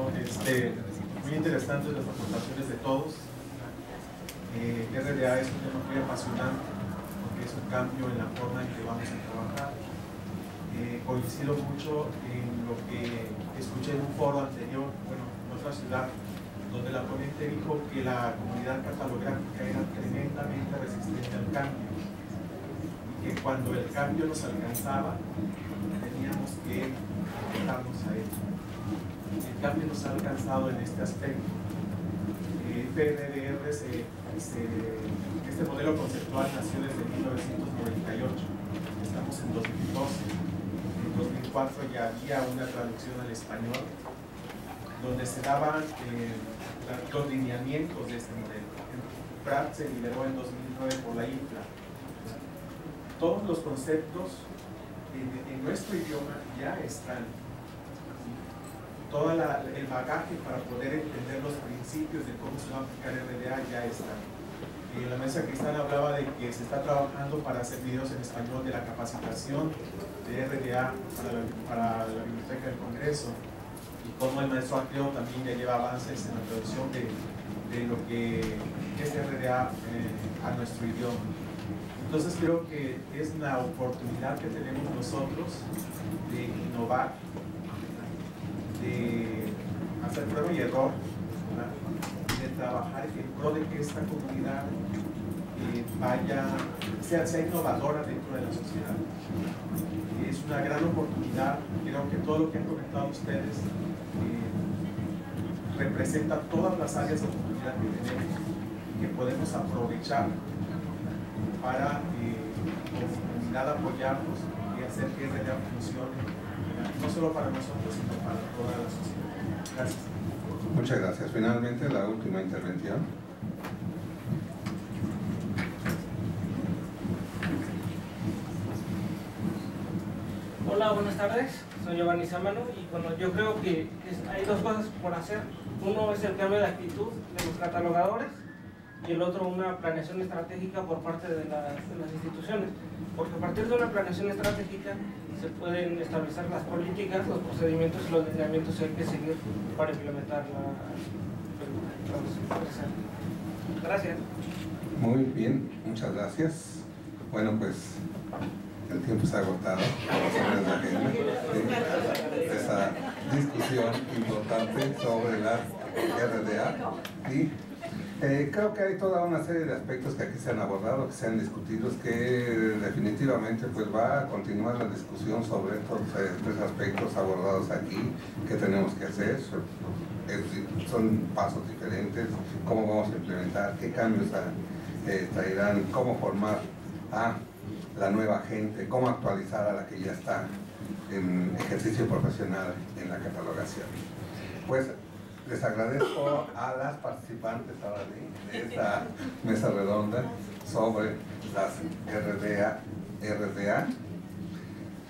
muy interesantes las aportaciones de todos. RDA es un tema muy apasionante porque es un cambio en la forma en que vamos a trabajar. Coincido mucho en lo que escuché en un foro anterior, bueno, en otra ciudad, donde la ponente dijo que la comunidad catalográfica era tremendamente resistente al cambio y que cuando el cambio nos alcanzaba teníamos que adaptarnos a él. El cambio nos ha alcanzado en este aspecto. PRDR, este modelo conceptual nació desde 1998, estamos en 2012. En 2004 ya había una traducción al español donde se daban los lineamientos de este modelo. PRAT se liberó en 2009 por la IFLA. Todos los conceptos en nuestro idioma ya están. Todo el bagaje para poder entender los principios de cómo se va a aplicar RDA ya está. La maestra Cristal hablaba de que se está trabajando para hacer videos en español de la capacitación de RDA para la Biblioteca del Congreso, y como el maestro Acleo también ya lleva avances en la traducción de lo que es RDA a nuestro idioma. Entonces creo que es la oportunidad que tenemos nosotros de innovar, de hacer prueba y error, ¿verdad? De trabajar en pro de que esta comunidad sea innovadora dentro de la sociedad. Es una gran oportunidad. Creo que todo lo que han comentado ustedes representa todas las áreas de oportunidad que tenemos y que podemos aprovechar para como comunidad apoyarnos y hacer que RDA funcione, no solo para nosotros, sino para toda la sociedad. Gracias. Muchas gracias. Finalmente, la última intervención. Hola, buenas tardes. Soy Giovanni Sámano y bueno, yo creo que hay dos cosas por hacer. Uno es el cambio de actitud de los catalogadores y el otro una planeación estratégica por parte de las instituciones. Porque a partir de una planeación estratégica se pueden establecer las políticas, los procedimientos y los lineamientos que hay que seguir para implementar Gracias. Muy bien, muchas gracias. Bueno, pues el tiempo se ha agotado. Esa discusión importante sobre la RDA y creo que hay toda una serie de aspectos que aquí se han abordado, que se han discutido, que definitivamente pues va a continuar la discusión sobre estos tres aspectos abordados aquí, qué tenemos que hacer, son pasos diferentes, cómo vamos a implementar, qué cambios traerán, cómo formar a la nueva gente, cómo actualizar a la que ya está en ejercicio profesional en la catalogación. Pues les agradezco a las participantes ahora de esta mesa redonda sobre las RDA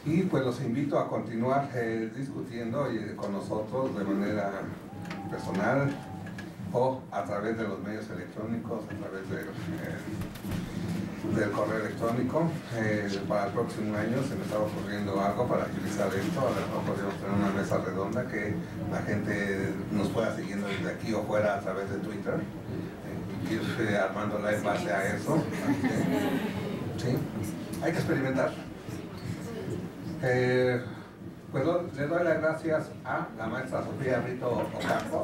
y pues los invito a continuar discutiendo con nosotros de manera personal o a través de los medios electrónicos, a través del correo electrónico. Para el próximo año se me está ocurriendo algo para agilizar esto. A lo mejor podríamos tener una mesa redonda que la gente nos pueda siguiendo desde aquí o fuera a través de Twitter, ir armándola en base a eso. ¿Sí? Hay que experimentar. Pues le doy las gracias a la maestra Sofía Rito Ocampo.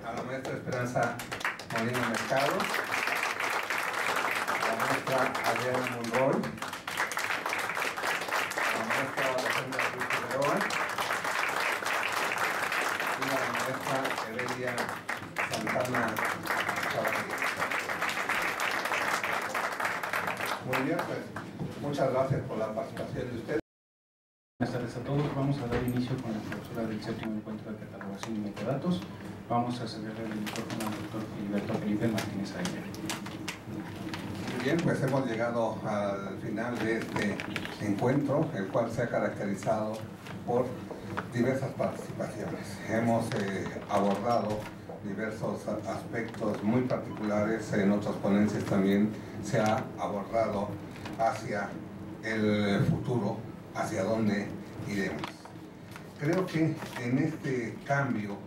A la maestra Esperanza Molina Mercado, a la maestra Adriana Monroy, a la maestra Alejandra Ruiz Figueroa y a la maestra Heredia Santana Chavarría. Muy bien, pues muchas gracias por la participación de ustedes. Buenas tardes a todos. Vamos a dar inicio con la clausura del séptimo encuentro de catalogación y metadatos. Vamos a cederle el micrófono al doctor Filiberto Felipe Martínez Aguirre. Muy bien, pues hemos llegado al final de este encuentro, el cual se ha caracterizado por diversas participaciones. Hemos abordado diversos aspectos muy particulares, en otras ponencias también se ha abordado hacia el futuro, hacia dónde iremos. Creo que en este cambio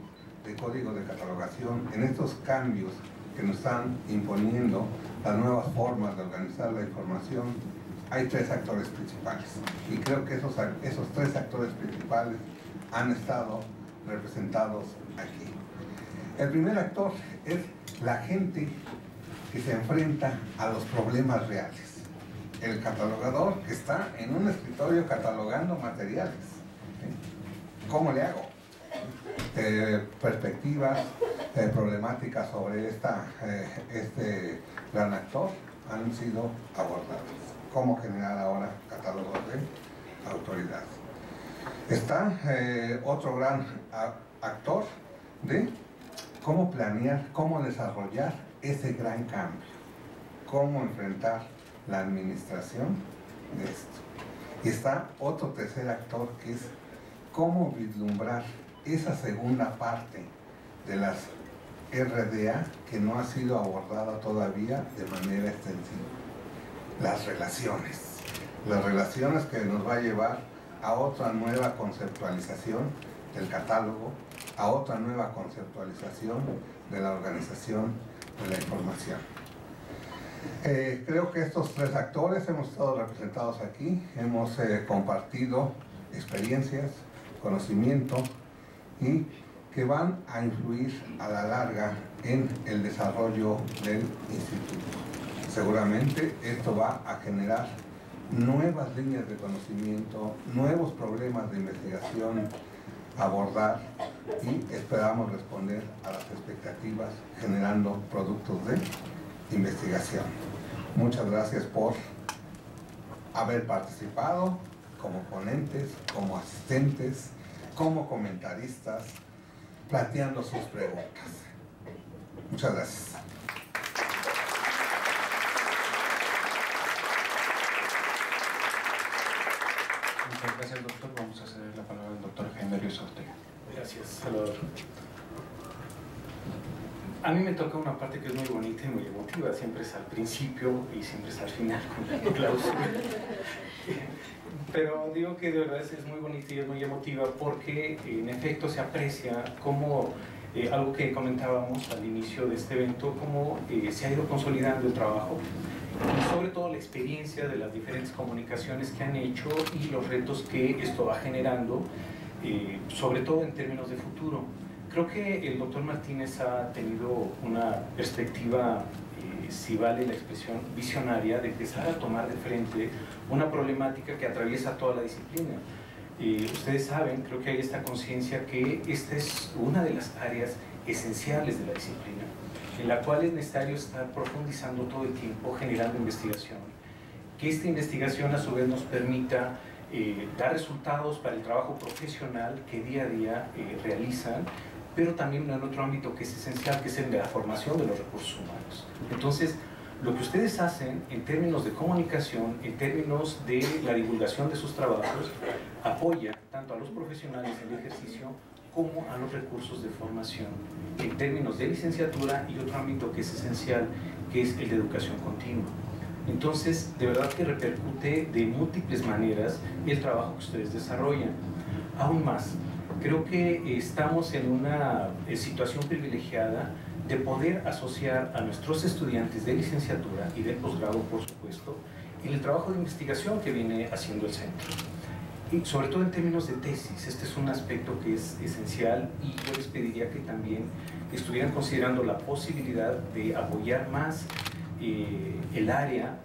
de código de catalogación, en estos cambios que nos están imponiendo las nuevas formas de organizar la información, hay tres actores principales. Y creo que esos tres actores principales han estado representados aquí. El primer actor es la gente que se enfrenta a los problemas reales. El catalogador que está en un escritorio catalogando materiales. ¿Cómo le hago? Perspectivas, problemáticas sobre este gran actor han sido abordadas. ¿Cómo generar ahora catálogos de autoridad? Está otro gran actor de cómo planear, cómo desarrollar ese gran cambio, cómo enfrentar la administración de esto. Y está otro tercer actor que es cómo vislumbrar esa segunda parte de las RDA que no ha sido abordada todavía de manera extensiva. Las relaciones que nos va a llevar a otra nueva conceptualización del catálogo, a otra nueva conceptualización de la organización de la información. Creo que estos tres actores hemos estado representados aquí, hemos compartido experiencias, conocimiento y que van a influir a la larga en el desarrollo del instituto. Seguramente esto va a generar nuevas líneas de conocimiento, nuevos problemas de investigación a abordar y esperamos responder a las expectativas generando productos de investigación. Muchas gracias por haber participado como ponentes, como asistentes, como comentaristas, planteando sus preguntas. Muchas gracias. Muchas gracias, doctor. Vamos a ceder la palabra al doctor Jaime Berrios Ortega. Gracias, Salvador. A mí me toca una parte que es muy bonita y muy emotiva, siempre es al principio y siempre es al final con la clausura. Pero digo que de verdad es muy bonita y es muy emotiva porque en efecto se aprecia cómo, algo que comentábamos al inicio de este evento, cómo se ha ido consolidando el trabajo, y sobre todo la experiencia de las diferentes comunicaciones que han hecho y los retos que esto va generando, sobre todo en términos de futuro. Creo que el doctor Martínez ha tenido una perspectiva, si vale la expresión, visionaria, de empezar a tomar de frente una problemática que atraviesa toda la disciplina. Ustedes saben, creo que hay esta conciencia que esta es una de las áreas esenciales de la disciplina, en la cual es necesario estar profundizando todo el tiempo, generando investigación, que esta investigación a su vez nos permita dar resultados para el trabajo profesional que día a día realizan, pero también en otro ámbito que es esencial, que es el de la formación de los recursos humanos. Entonces, lo que ustedes hacen en términos de comunicación, en términos de la divulgación de sus trabajos, apoya tanto a los profesionales en el ejercicio como a los recursos de formación, en términos de licenciatura y otro ámbito que es esencial, que es el de educación continua. Entonces, de verdad que repercute de múltiples maneras el trabajo que ustedes desarrollan. Aún más, creo que estamos en una situación privilegiada de poder asociar a nuestros estudiantes de licenciatura y de posgrado, por supuesto, en el trabajo de investigación que viene haciendo el centro. Y sobre todo en términos de tesis, este es un aspecto que es esencial y yo les pediría que también estuvieran considerando la posibilidad de apoyar más el área,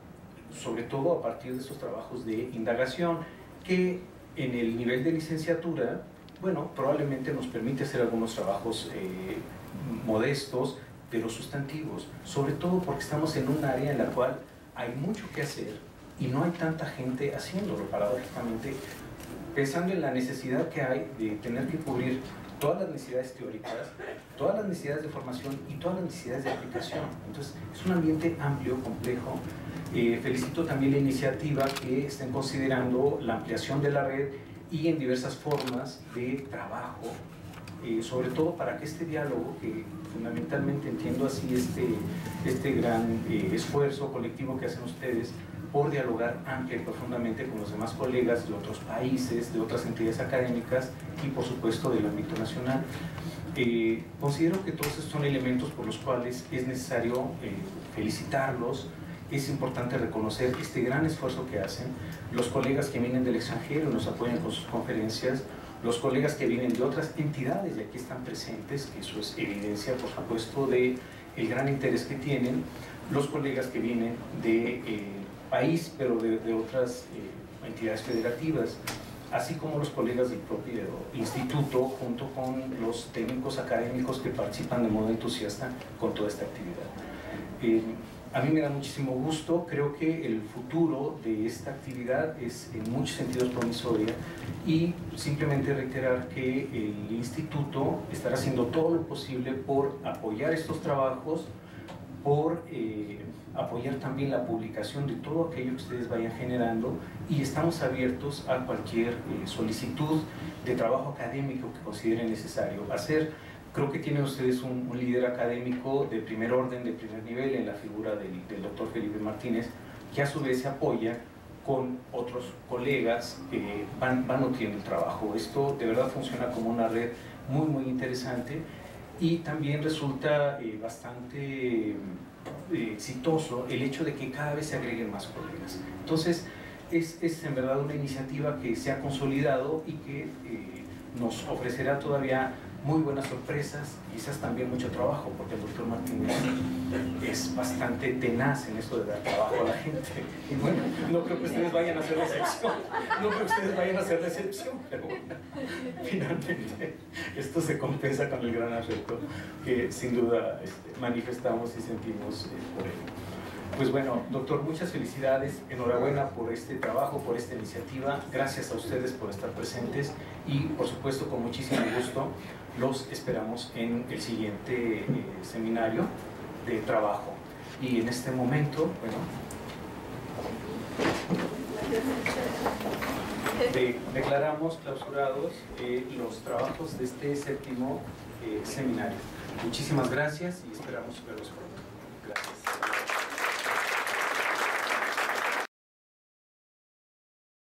sobre todo a partir de estos trabajos de indagación, que en el nivel de licenciatura, bueno, probablemente nos permite hacer algunos trabajos modestos, pero sustantivos, sobre todo porque estamos en un área en la cual hay mucho que hacer y no hay tanta gente haciéndolo, paradójicamente, pensando en la necesidad que hay de tener que cubrir todas las necesidades teóricas, todas las necesidades de formación y todas las necesidades de aplicación. Entonces, es un ambiente amplio, complejo. Felicito también la iniciativa que estén considerando la ampliación de la red y en diversas formas de trabajo, sobre todo para que este diálogo, que fundamentalmente entiendo así este gran esfuerzo colectivo que hacen ustedes por dialogar amplia y profundamente con los demás colegas de otros países, de otras entidades académicas y por supuesto del ámbito nacional. Considero que todos estos son elementos por los cuales es necesario felicitarlos. Es importante reconocer este gran esfuerzo que hacen los colegas que vienen del extranjero y nos apoyan con sus conferencias, los colegas que vienen de otras entidades y aquí están presentes, que eso es evidencia, por supuesto, de el gran interés que tienen, los colegas que vienen de país, pero de otras entidades federativas, así como los colegas del propio instituto, junto con los técnicos académicos que participan de modo entusiasta con toda esta actividad. A mí me da muchísimo gusto, creo que el futuro de esta actividad es en muchos sentidos promisoria y simplemente reiterar que el instituto estará haciendo todo lo posible por apoyar estos trabajos, por apoyar también la publicación de todo aquello que ustedes vayan generando y estamos abiertos a cualquier solicitud de trabajo académico que consideren necesario hacer. Creo que tienen ustedes un líder académico de primer orden, de primer nivel, en la figura del doctor Felipe Martínez, que a su vez se apoya con otros colegas que van nutriendo el trabajo. Esto de verdad funciona como una red muy, muy interesante y también resulta bastante exitoso el hecho de que cada vez se agreguen más colegas. Entonces, es en verdad una iniciativa que se ha consolidado y que nos ofrecerá todavía muy buenas sorpresas, quizás también mucho trabajo, porque el doctor Martínez es bastante tenaz en esto de dar trabajo a la gente. Y bueno, no creo que ustedes vayan a hacer la excepción, pero bueno, finalmente esto se compensa con el gran afecto que sin duda manifestamos y sentimos por él. Pues bueno, doctor, muchas felicidades, enhorabuena por este trabajo, por esta iniciativa, gracias a ustedes por estar presentes y por supuesto con muchísimo gusto los esperamos en el siguiente seminario de trabajo. Y en este momento, bueno... declaramos clausurados los trabajos de este séptimo seminario. Muchísimas gracias y esperamos verlos pronto.